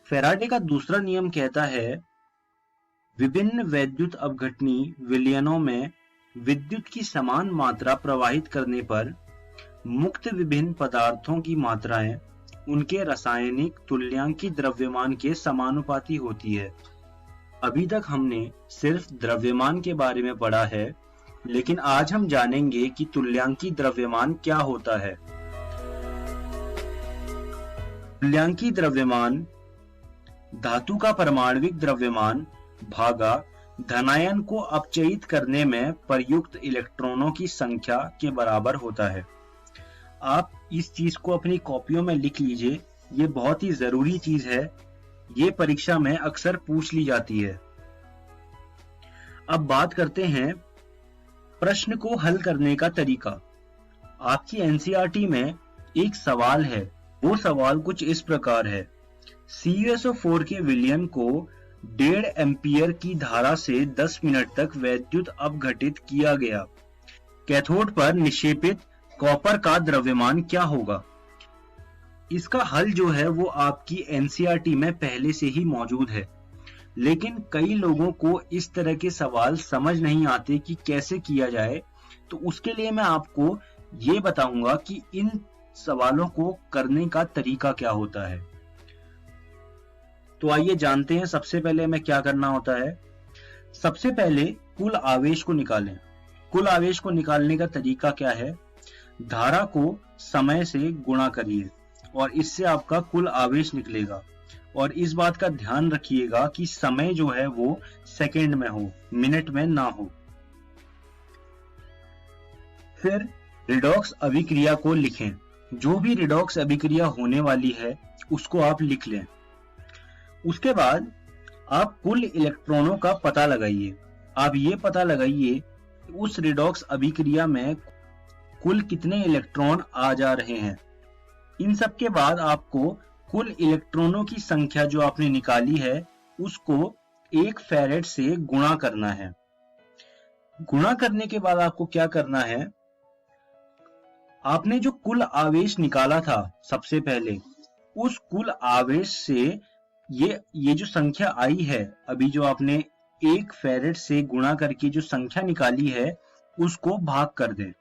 फैराडे का दूसरा नियम कहता है, विभिन्न वैद्युत अपघटनी विलयनों में विद्युत की समान मात्रा प्रवाहित करने पर मुक्त विभिन्न पदार्थों की मात्राएं उनके रासायनिक तुल्यांकी द्रव्यमान के समानुपाती होती है। अभी तक हमने सिर्फ द्रव्यमान के बारे में पढ़ा है, लेकिन आज हम जानेंगे कि तुल्यांकी द्रव्यमान क्या होता है। तुल्यांकी द्रव्यमान धातु का परमाणविक द्रव्यमान भागा धनायन को अपचयित करने में प्रयुक्त इलेक्ट्रॉनों की संख्या के बराबर होता है। आप इस चीज को अपनी कॉपियों में लिख लीजिए, ये बहुत ही जरूरी चीज है, ये परीक्षा में अक्सर पूछ ली जाती है। अब बात करते हैं प्रश्न को हल करने का तरीका। आपकी एनसीईआरटी में एक सवाल है, वो सवाल कुछ इस प्रकार है, CuSO4 के विलयन को 1.5 एम्पियर की धारा से 10 मिनट तक वैद्युत अपघटित किया गया। कैथोड पर निक्षेपित कॉपर का द्रव्यमान क्या होगा? इसका हल जो है वो आपकी एनसीईआरटी में पहले से ही मौजूद है, लेकिन कई लोगों को इस तरह के सवाल समझ नहीं आते कि कैसे किया जाए, तो उसके लिए मैं आपको ये बताऊंगा कि इन सवालों को करने का तरीका क्या होता है। तो आइए जानते हैं सबसे पहले हमें क्या करना होता है। सबसे पहले कुल आवेश को निकालें। कुल आवेश को निकालने का तरीका क्या है? धारा को समय से गुणा करिए और इससे आपका कुल आवेश निकलेगा। और इस बात का ध्यान रखिएगा कि समय जो है वो सेकंड में हो, मिनट में ना हो। फिर रिडॉक्स अभिक्रिया को लिखें। जो भी रिडॉक्स अभिक्रिया होने वाली है उसको आप लिख लें। उसके बाद आप कुल इलेक्ट्रॉनों का पता लगाइए। आप ये पता लगाइए उस रिडॉक्स अभिक्रिया में कुल कितने इलेक्ट्रॉन आ जा रहे हैं। इन सब के बाद आपको कुल इलेक्ट्रॉनों की संख्या जो आपने निकाली है उसको 1 फैरेड से गुणा करना है। गुणा करने के बाद आपको क्या करना है, आपने जो कुल आवेश निकाला था सबसे पहले, उस कुल आवेश से ये जो संख्या आई है, अभी जो आपने 1 फैरेड से गुणा करके जो संख्या निकाली है उसको भाग कर दें।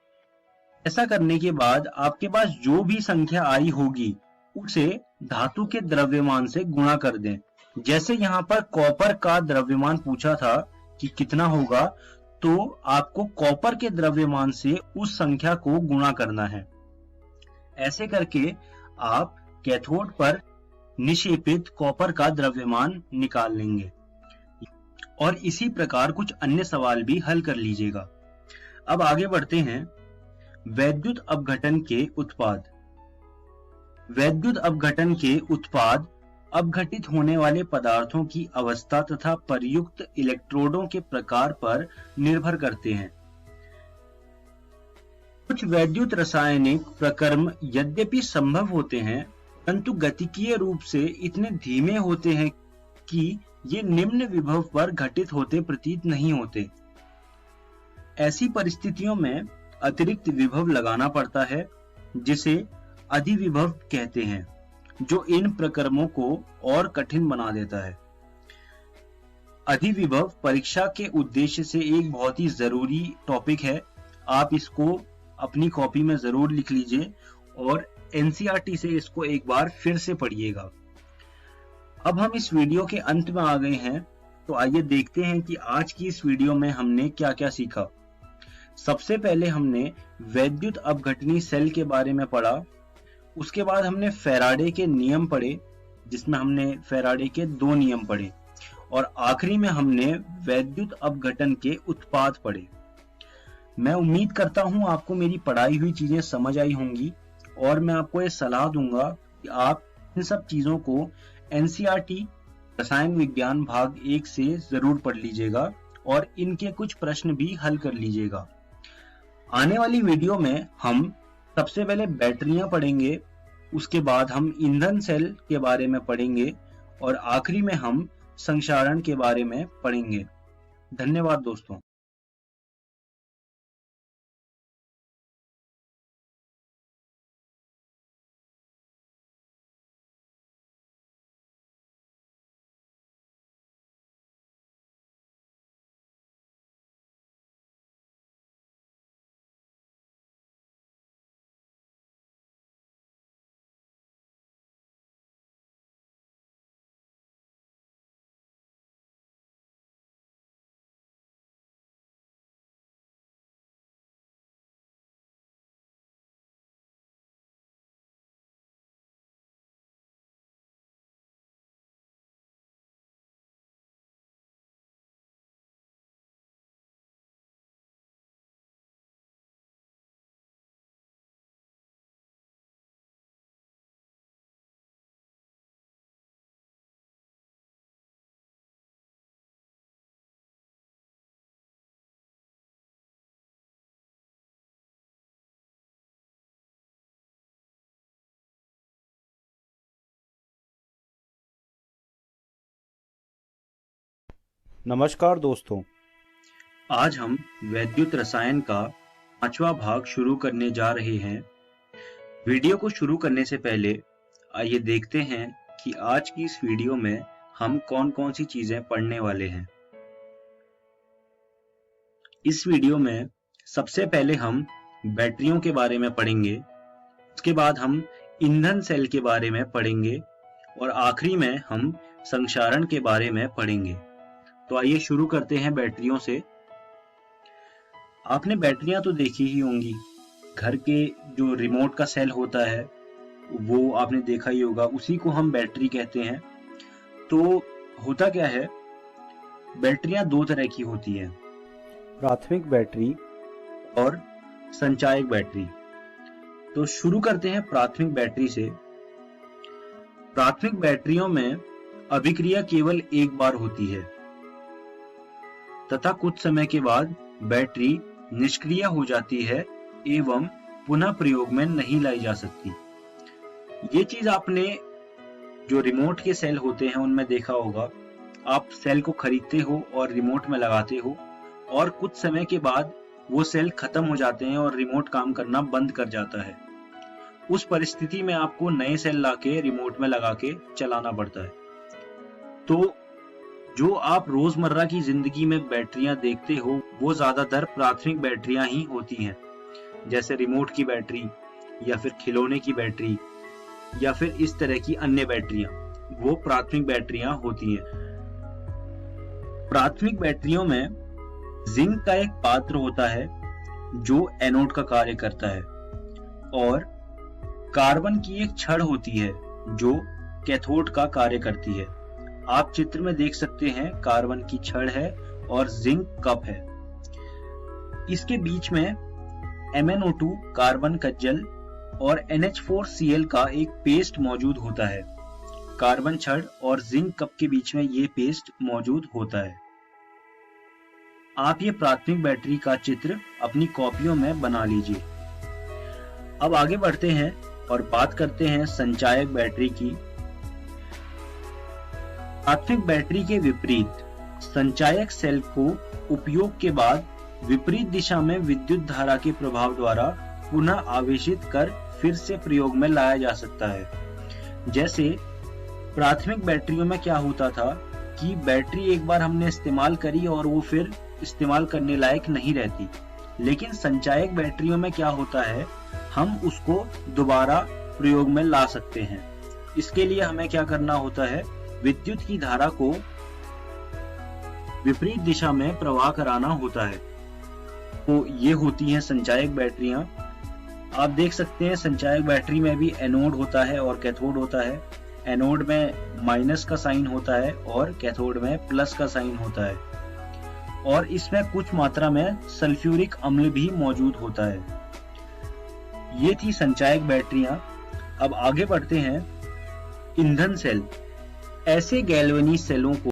ऐसा करने के बाद आपके पास जो भी संख्या आई होगी उसे धातु के द्रव्यमान से गुणा कर दें। जैसे यहाँ पर कॉपर का द्रव्यमान पूछा था कि कितना होगा, तो आपको कॉपर के द्रव्यमान से उस संख्या को गुणा करना है। ऐसे करके आप कैथोड पर निक्षेपित कॉपर का द्रव्यमान निकाल लेंगे और इसी प्रकार कुछ अन्य सवाल भी हल कर लीजिएगा। अब आगे बढ़ते हैं। वैद्युत अपघटन के उत्पाद। वैद्युत अपघटन के उत्पाद अपघटित होने वाले पदार्थों की अवस्था तथा प्रयुक्त इलेक्ट्रोडों के प्रकार पर निर्भर करते हैं। कुछ वैद्युत रासायनिक प्रक्रम यद्यपि संभव होते हैं, परंतु गतिकीय रूप से इतने धीमे होते हैं कि ये निम्न विभव पर घटित होते प्रतीत नहीं होते। ऐसी परिस्थितियों में अतिरिक्त विभव लगाना पड़ता है, जिसे अधिविभव कहते हैं, जो इन प्रक्रमों को और कठिन बना देता है। अधिविभव परीक्षा के उद्देश्य से एक बहुत ही जरूरी टॉपिक है। आप इसको अपनी कॉपी में जरूर लिख लीजिए और एनसीईआरटी से इसको एक बार फिर से पढ़िएगा। अब हम इस वीडियो के अंत में आ गए हैं, तो आइए देखते हैं कि आज की इस वीडियो में हमने क्या क्या सीखा। सबसे पहले हमने वैद्युत अपघटनी सेल के बारे में पढ़ा। उसके बाद हमने फैराडे के नियम पढ़े, जिसमें हमने फैराडे के 2 नियम पढ़े, और आखिरी में हमने वैद्युत अपघटन के उत्पाद पढ़े। मैं उम्मीद करता हूं आपको मेरी पढ़ाई हुई चीजें समझ आई होंगी और मैं आपको ये सलाह दूंगा कि आप इन सब चीजों को एनसीईआरटी रसायन विज्ञान भाग 1 से जरूर पढ़ लीजिएगा और इनके कुछ प्रश्न भी हल कर लीजिएगा। आने वाली वीडियो में हम सबसे पहले बैटरियां पढ़ेंगे, उसके बाद हम ईंधन सेल के बारे में पढ़ेंगे और आखिरी में हम संक्षारण के बारे में पढ़ेंगे। धन्यवाद दोस्तों। नमस्कार दोस्तों, आज हम वैद्युत रसायन का 5वां भाग शुरू करने जा रहे हैं। वीडियो को शुरू करने से पहले आइए देखते हैं कि आज की इस वीडियो में हम कौन कौन सी चीजें पढ़ने वाले हैं। इस वीडियो में सबसे पहले हम बैटरियों के बारे में पढ़ेंगे, उसके बाद हम ईंधन सेल के बारे में पढ़ेंगे और आखिरी में हम संक्षारण के बारे में पढ़ेंगे। तो आइए शुरू करते हैं बैटरियों से। आपने बैटरियां तो देखी ही होंगी, घर के जो रिमोट का सेल होता है वो आपने देखा ही होगा, उसी को हम बैटरी कहते हैं। तो होता क्या है, बैटरियां 2 तरह की होती हैं, प्राथमिक बैटरी और संचायक बैटरी। तो शुरू करते हैं प्राथमिक बैटरी से। प्राथमिक बैटरियों में अभिक्रिया केवल एक बार होती है तथा कुछ समय के बाद बैटरी निष्क्रिय हो जाती है एवं पुनः प्रयोग में नहीं लाई जा सकती। ये चीज आपने जो रिमोट के सेल होते हैं उनमें देखा होगा। आप सेल को खरीदते हो और रिमोट में लगाते हो और कुछ समय के बाद वो सेल खत्म हो जाते हैं और रिमोट काम करना बंद कर जाता है। उस परिस्थिति में आपको नए सेल लाके रिमोट में लगा के चलाना पड़ता है। तो जो आप रोजमर्रा की जिंदगी में बैटरियां देखते हो वो ज्यादातर प्राथमिक बैटरियां ही होती हैं, जैसे रिमोट की बैटरी या फिर खिलौने की बैटरी या फिर इस तरह की अन्य बैटरियां, वो प्राथमिक बैटरियां होती हैं। प्राथमिक बैटरियों में जिंक का एक पात्र होता है जो एनोड का कार्य करता है और कार्बन की एक छड़ होती है जो कैथोड का कार्य करती है। आप चित्र में देख सकते हैं, कार्बन की छड़ है और जिंक कप है। इसके बीच में MnO2 कार्बन का जल और NH4Cl का एक पेस्ट मौजूद होता है। कार्बन छड़ और जिंक कप के बीच में ये पेस्ट मौजूद होता है। आप ये प्राथमिक बैटरी का चित्र अपनी कॉपियों में बना लीजिए। अब आगे बढ़ते हैं और बात करते हैं संचायक बैटरी की। प्राथमिक बैटरी के विपरीत संचायक सेल को उपयोग के बाद विपरीत दिशा में विद्युत धारा के प्रभाव द्वारा पुनः आवेशित कर फिर से प्रयोग में लाया जा सकता है। जैसे प्राथमिक बैटरियों में क्या होता था कि बैटरी एक बार हमने इस्तेमाल करी और वो फिर इस्तेमाल करने लायक नहीं रहती, लेकिन संचायक बैटरियों में क्या होता है, हम उसको दोबारा प्रयोग में ला सकते हैं। इसके लिए हमें क्या करना होता है, विद्युत की धारा को विपरीत दिशा में प्रवाह कराना होता है। तो ये होती हैं संचायक बैटरियां। आप देख सकते हैं संचायक बैटरी में भी एनोड होता है और कैथोड होता है। एनोड में माइनस का साइन होता है और कैथोड में प्लस का साइन होता है और इसमें कुछ मात्रा में सल्फ्यूरिक अम्ल भी मौजूद होता है। ये थी संचायक बैटरियां। अब आगे बढ़ते हैं ईंधन सेल। ऐसे गैल्वेनी सेलों को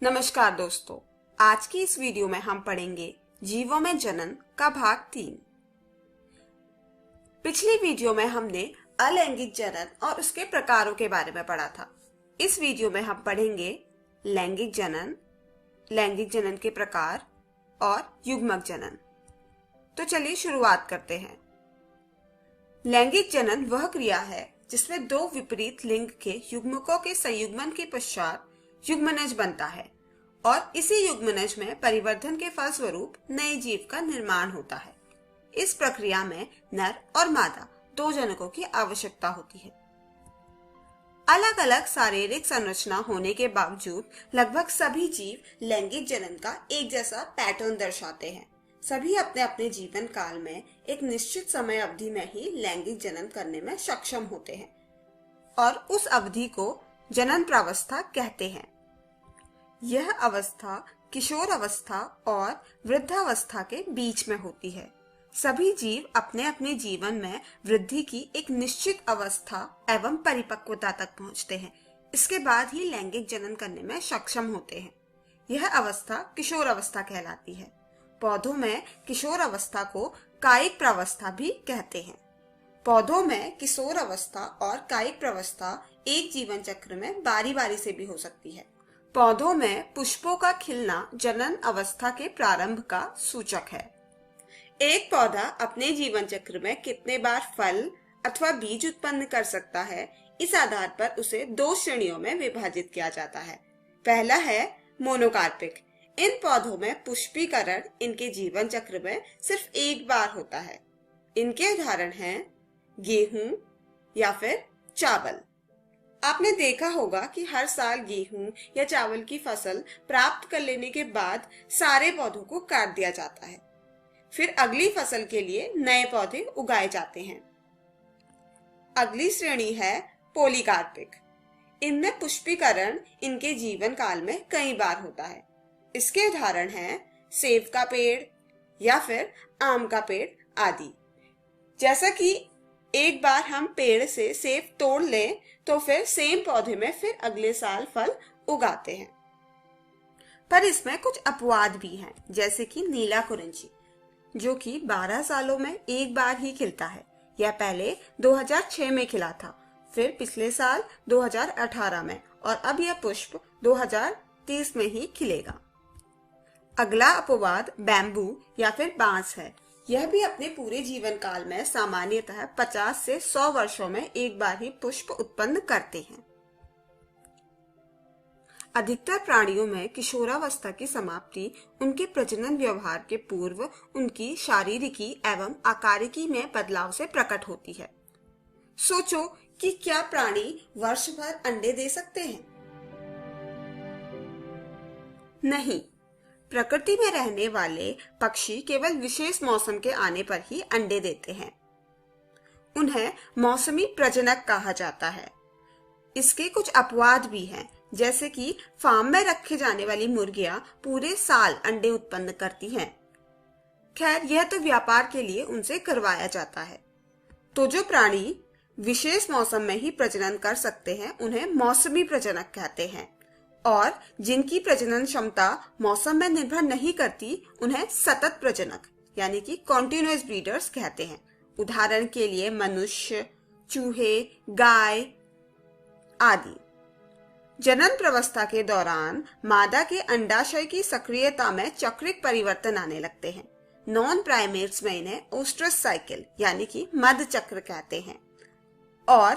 नमस्कार दोस्तों, आज की इस वीडियो में हम पढ़ेंगे जीवों में जनन का भाग 3। पिछली वीडियो में हमने अलैंगिक जनन और उसके प्रकारों के बारे में पढ़ा था। इस वीडियो में हम पढ़ेंगे लैंगिक जनन के प्रकार और युग्मक जनन। तो चलिए शुरुआत करते हैं। लैंगिक जनन वह क्रिया है जिसमें दो विपरीत लिंग के युग्मकों के संयुग्मन के पश्चात युग्मनज बनता है और इसी युग्मनज में परिवर्धन के फलस्वरूप नए जीव का निर्माण होता है। इस प्रक्रिया में नर और मादा दो जनकों की आवश्यकता होती है। अलग अलग शारीरिक संरचना होने के बावजूद लगभग सभी जीव लैंगिक जनन का एक जैसा पैटर्न दर्शाते हैं। सभी अपने अपने जीवन काल में एक निश्चित समय अवधि में ही लैंगिक जनन करने में सक्षम होते हैं और उस अवधि को जनन प्रावस्था कहते हैं। यह अवस्था किशोर अवस्था और वृद्धावस्था के बीच में होती है। सभी जीव अपने अपने जीवन में वृद्धि की एक निश्चित अवस्था एवं परिपक्वता तक पहुंचते हैं। इसके बाद ही लैंगिक जनन करने में सक्षम होते हैं। यह अवस्था किशोर अवस्था कहलाती है। पौधों में किशोर अवस्था को कायिक प्रावस्था भी कहते हैं। पौधों में किशोर अवस्था और कायिक प्रावस्था एक जीवन चक्र में बारी बारी से भी हो सकती है। पौधों में पुष्पों का खिलना जनन अवस्था के प्रारंभ का सूचक है। एक पौधा अपने जीवन चक्र में कितने बार फल अथवा बीज उत्पन्न कर सकता है, इस आधार पर उसे दो श्रेणियों में विभाजित किया जाता है। पहला है मोनोकार्पिक। इन पौधों में पुष्पीकरण इनके जीवन चक्र में सिर्फ एक बार होता है। इनके उदाहरण हैं गेहूं या फिर चावल। आपने देखा होगा कि हर साल गेहूं या चावल की फसल प्राप्त कर लेने के बाद सारे पौधों को काट दिया जाता है। फिर अगली फसल के लिए नए पौधे उगाए जाते हैं। अगली श्रेणी है पॉलीकार्पिक। इनमें पुष्पीकरण इनके जीवन काल में कई बार होता है। इसके उदाहरण हैं सेब का पेड़ या फिर आम का पेड़ आदि। जैसा कि एक बार हम पेड़ से सेब तोड़ लें तो फिर सेम पौधे में फिर अगले साल फल उगाते हैं। पर इसमें कुछ अपवाद भी हैं, जैसे कि नीला कुरिंची, जो कि 12 सालों में एक बार ही खिलता है। यह पहले 2006 में खिला था, फिर पिछले साल 2018 में और अब यह पुष्प 2030 में ही खिलेगा। अगला अपवाद बैम्बू या फिर बांस है। यह भी अपने पूरे जीवन काल में सामान्यतः 50 से 100 वर्षों में एक बार ही पुष्प उत्पन्न करते हैं। अधिकतर प्राणियों में किशोरावस्था की समाप्ति उनके प्रजनन व्यवहार के पूर्व उनकी शारीरिकी एवं आकारिकी में बदलाव से प्रकट होती है। सोचो कि क्या प्राणी वर्ष भर अंडे दे सकते हैं? नहीं। प्रकृति में रहने वाले पक्षी केवल विशेष मौसम के आने पर ही अंडे देते हैं। उन्हें मौसमी प्रजनक कहा जाता है। इसके कुछ अपवाद भी हैं, जैसे कि फार्म में रखे जाने वाली मुर्गियां पूरे साल अंडे उत्पन्न करती हैं। खैर, यह तो व्यापार के लिए उनसे करवाया जाता है। तो जो प्राणी विशेष मौसम में ही प्रजनन कर सकते हैं उन्हें मौसमी प्रजनक कहते हैं, और जिनकी प्रजनन क्षमता मौसम में निर्भर नहीं करती उन्हें सतत प्रजनक यानी कि कॉन्टिन्यूअस ब्रीडर्स कहते हैं। उदाहरण के लिए मनुष्य, चूहे, गाय आदि। जनन प्रावस्था के दौरान मादा के अंडाशय की सक्रियता में चक्रिक परिवर्तन आने लगते हैं। नॉन प्राइमेट्स में इन्हें ओस्ट्रस साइकिल यानी कि मध्य चक्र कहते हैं और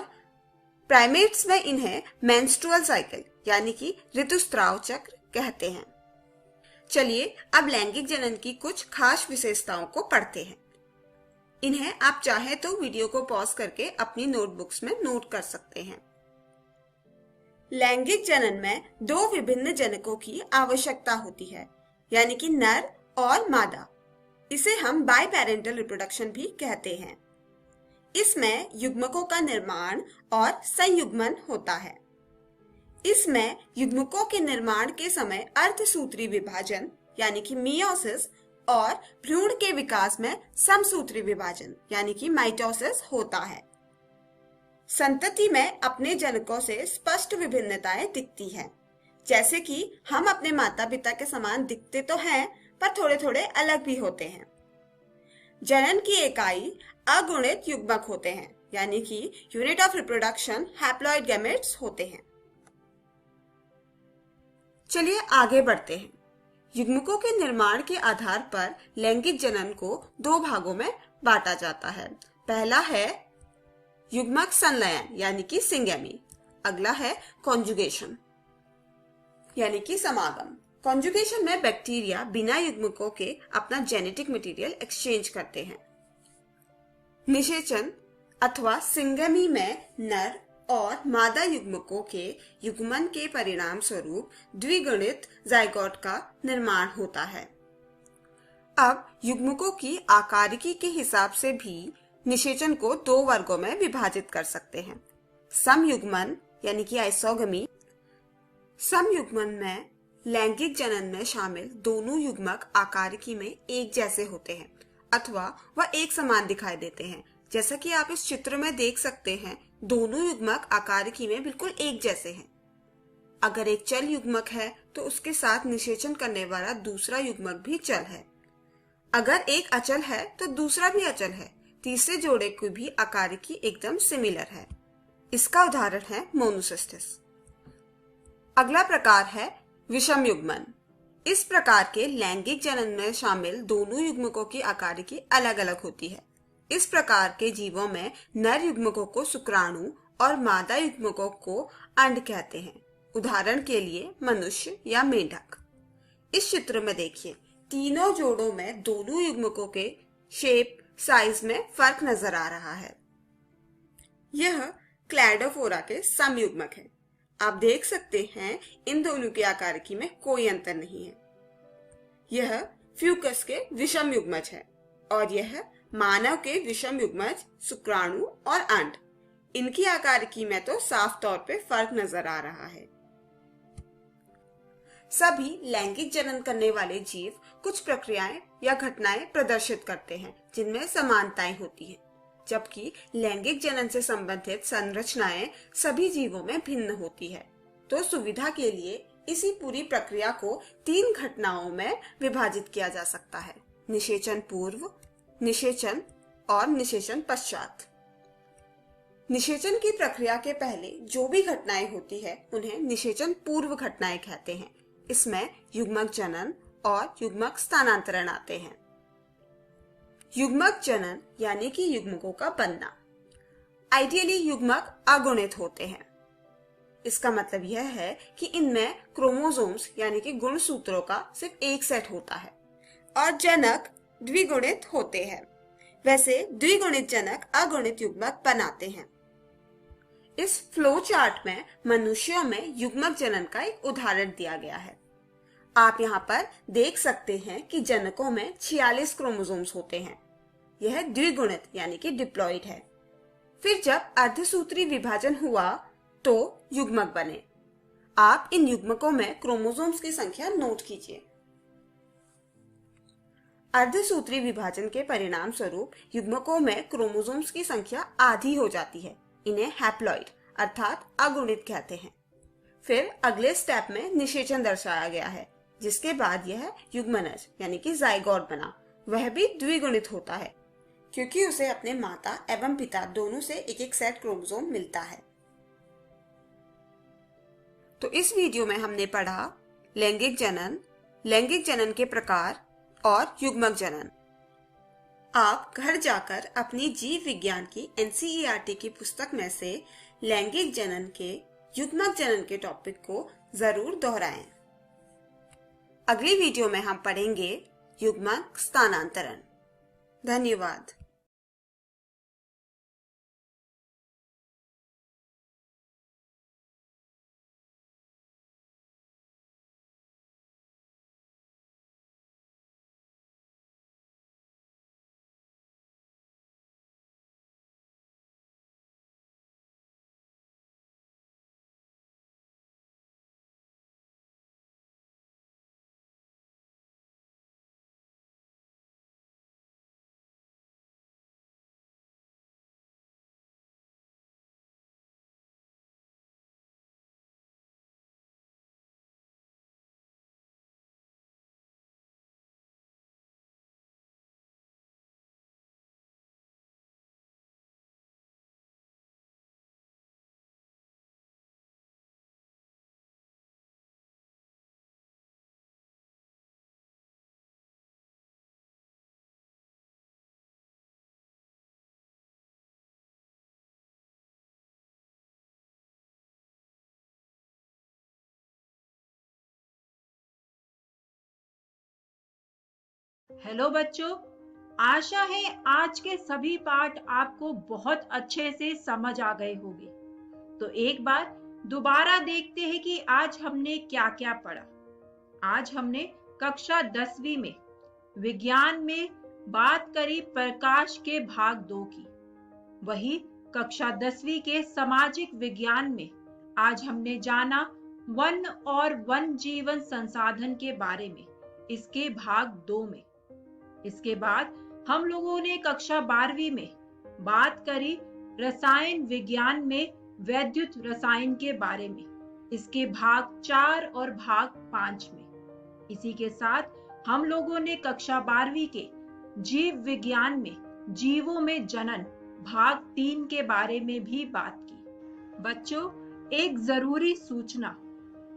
प्राइमेट्स में इन्हें मेंस्ट्रुअल साइकिल यानी कि ऋतुस्राव चक्र कहते हैं। चलिए अब लैंगिक जनन की कुछ खास विशेषताओं को पढ़ते हैं। इन्हें आप चाहे तो वीडियो को पॉज करके अपनी नोटबुक्स में नोट कर सकते हैं। लैंगिक जनन में दो विभिन्न जनकों की आवश्यकता होती है, यानी कि नर और मादा। इसे हम बाई पेरेंटल रिप्रोडक्शन भी कहते हैं। इसमें युग्मकों का निर्माण और संयुग्मन होता है। इसमें युग्मकों के निर्माण के समय अर्धसूत्री विभाजन यानी कि मियोसिस और भ्रूण के विकास में समसूत्री विभाजन यानी कि माइटोसिस होता है। संतति में अपने जनकों से स्पष्ट विभिन्नताएं दिखती हैं। जैसे कि हम अपने माता पिता के समान दिखते तो हैं, पर थोड़े थोड़े अलग भी होते हैं। जनन की इकाई अगुणित युग्मक होते हैं, यानी कि unit of reproduction haploid gametes होते हैं। चलिए आगे बढ़ते हैं। युग्मकों के निर्माण के आधार पर लैंगिक जनन को दो भागों में बांटा जाता है। पहला है युग्मक संलयन यानी कि सिंगेमी। अगला है कॉन्जुगेशन यानी कि समागम। कॉन्जुगेशन में बैक्टीरिया बिना युग्मकों के अपना जेनेटिक मटेरियल एक्सचेंज करते हैं। निषेचन अथवा सिंगमी में नर और मादा युग्मकों के युग्मन के परिणाम स्वरूप द्विगुणित जाइगोट का निर्माण होता है। अब युग्मकों की आकारिकी के हिसाब से भी निषेचन को दो वर्गों में विभाजित कर सकते हैं। समयुग्मन यानी कि आइसोगमी। समयुग्मन में लैंगिक जनन में शामिल दोनों युग्मक आकारिकी में एक जैसे होते हैं अथवा वह एक समान दिखाई देते हैं। जैसा कि आप इस चित्र में देख सकते हैं, दोनों युग्मक आकारिकी में बिल्कुल एक जैसे हैं। अगर एक चल युग्मक है तो उसके साथ निषेचन करने वाला दूसरा युग्मक भी चल है। अगर एक अचल है तो दूसरा भी अचल है। तीसरे जोड़े की भी आकारिकी एकदम सिमिलर है। इसका उदाहरण है मोनोसिस्टिस। अगला प्रकार है विषम युग्मन। इस प्रकार के लैंगिक जनन में शामिल दोनों युग्मकों की आकारिकी अलग अलग होती है। इस प्रकार के जीवों में नर युग्मकों को शुक्राणु और मादा युग्मकों को अंड कहते हैं। उदाहरण के लिए मनुष्य या मेंढक। इस चित्र में देखिए, तीनों जोड़ों में दोनों युग्मकों के शेप साइज में फर्क नजर आ रहा है। यह क्लैडोफोरा के समयुग्मक है। आप देख सकते हैं इन दोनों की आकारिकी में कोई अंतर नहीं है। यह फ्यूकस के विषम युग्मज है और यह मानव के विषम युग्मज शुक्राणु और अंड। इनकी आकारिकी में तो साफ तौर पे फर्क नजर आ रहा है। सभी लैंगिक जनन करने वाले जीव कुछ प्रक्रियाएं या घटनाएं प्रदर्शित करते हैं जिनमें समानताएं होती हैं, जबकि लैंगिक जनन से संबंधित संरचनाएं सभी जीवों में भिन्न होती है। तो सुविधा के लिए इसी पूरी प्रक्रिया को 3 घटनाओं में विभाजित किया जा सकता है: निषेचन पूर्व, निषेचन और निषेचन पश्चात। निषेचन की प्रक्रिया के पहले जो भी घटनाएं होती है उन्हें निषेचन पूर्व घटनाएं कहते हैं। इसमें युग्मक जनन और युग्मक स्थानांतरण आते हैं। युग्मक जनन यानी कि युग्मकों का बनना। आइडियली युग्मक अगुणित होते हैं। इसका मतलब यह है कि इनमें क्रोमोसोम्स यानी कि गुणसूत्रों का सिर्फ एक सेट होता है और जनक द्विगुणित होते हैं। वैसे द्विगुणित जनक अगुणित युग्मक बनाते हैं। इस फ्लो चार्ट में मनुष्यों में युग्मक जनन का एक उदाहरण दिया गया है। आप यहाँ पर देख सकते हैं कि जनकों में 46 क्रोमोसोम्स होते हैं। यह द्विगुणित यानी कि डिप्लॉइड है। फिर जब अर्धसूत्री विभाजन हुआ तो युग्मक बने। आप इन युग्मकों में क्रोमोसोम्स की संख्या नोट कीजिए। अर्धसूत्री विभाजन के परिणाम स्वरूप युग्मकों में क्रोमोसोम्स की संख्या आधी हो जाती है। इन्हें हैप्लॉइड अर्थात अगुणित कहते हैं। फिर अगले स्टेप में निषेचन दर्शाया गया है, जिसके बाद यह युग्मनज यानी कि जाइगोट बना। वह भी द्विगुणित होता है क्योंकि उसे अपने माता एवं पिता दोनों से एक एक सेट क्रोमोसोम मिलता है। तो इस वीडियो में हमने पढ़ा लैंगिक जनन के प्रकार और युग्मक जनन। आप घर जाकर अपनी जीव विज्ञान की एनसीईआरटी की पुस्तक में से लैंगिक जनन के युग्मक जनन के टॉपिक को जरूर दोहराएं। अगली वीडियो में हम पढ़ेंगे युग्मक स्थानांतरण। धन्यवाद। हेलो बच्चों, आशा है आज के सभी पाठ आपको बहुत अच्छे से समझ आ गए होंगे। तो एक बार दोबारा देखते हैं कि आज हमने क्या क्या पढ़ा। आज हमने कक्षा 10वीं में विज्ञान में बात करी प्रकाश के भाग 2 की। वही कक्षा 10वीं के सामाजिक विज्ञान में आज हमने जाना वन और वन जीवन संसाधन के बारे में, इसके भाग 2 में। इसके बाद हम लोगों ने कक्षा 12वीं में बात करी रसायन विज्ञान में वैद्युत रसायन के बारे में, इसके भाग 4 और भाग 5 में। इसी के साथ हम लोगों ने कक्षा 12वीं के जीव विज्ञान में जीवों में जनन भाग 3 के बारे में भी बात की। बच्चों, एक जरूरी सूचना,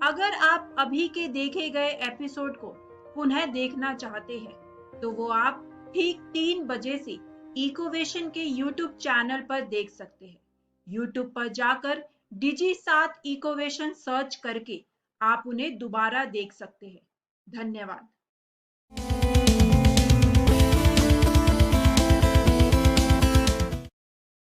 अगर आप अभी के देखे गए एपिसोड को पुनः देखना चाहते हैं तो वो आप ठीक 3 बजे से इकोवेशन के YouTube चैनल पर देख सकते हैं। YouTube पर जाकर DigiSat इकोवेशन सर्च करके आप उन्हें दोबारा देख सकते हैं। धन्यवाद।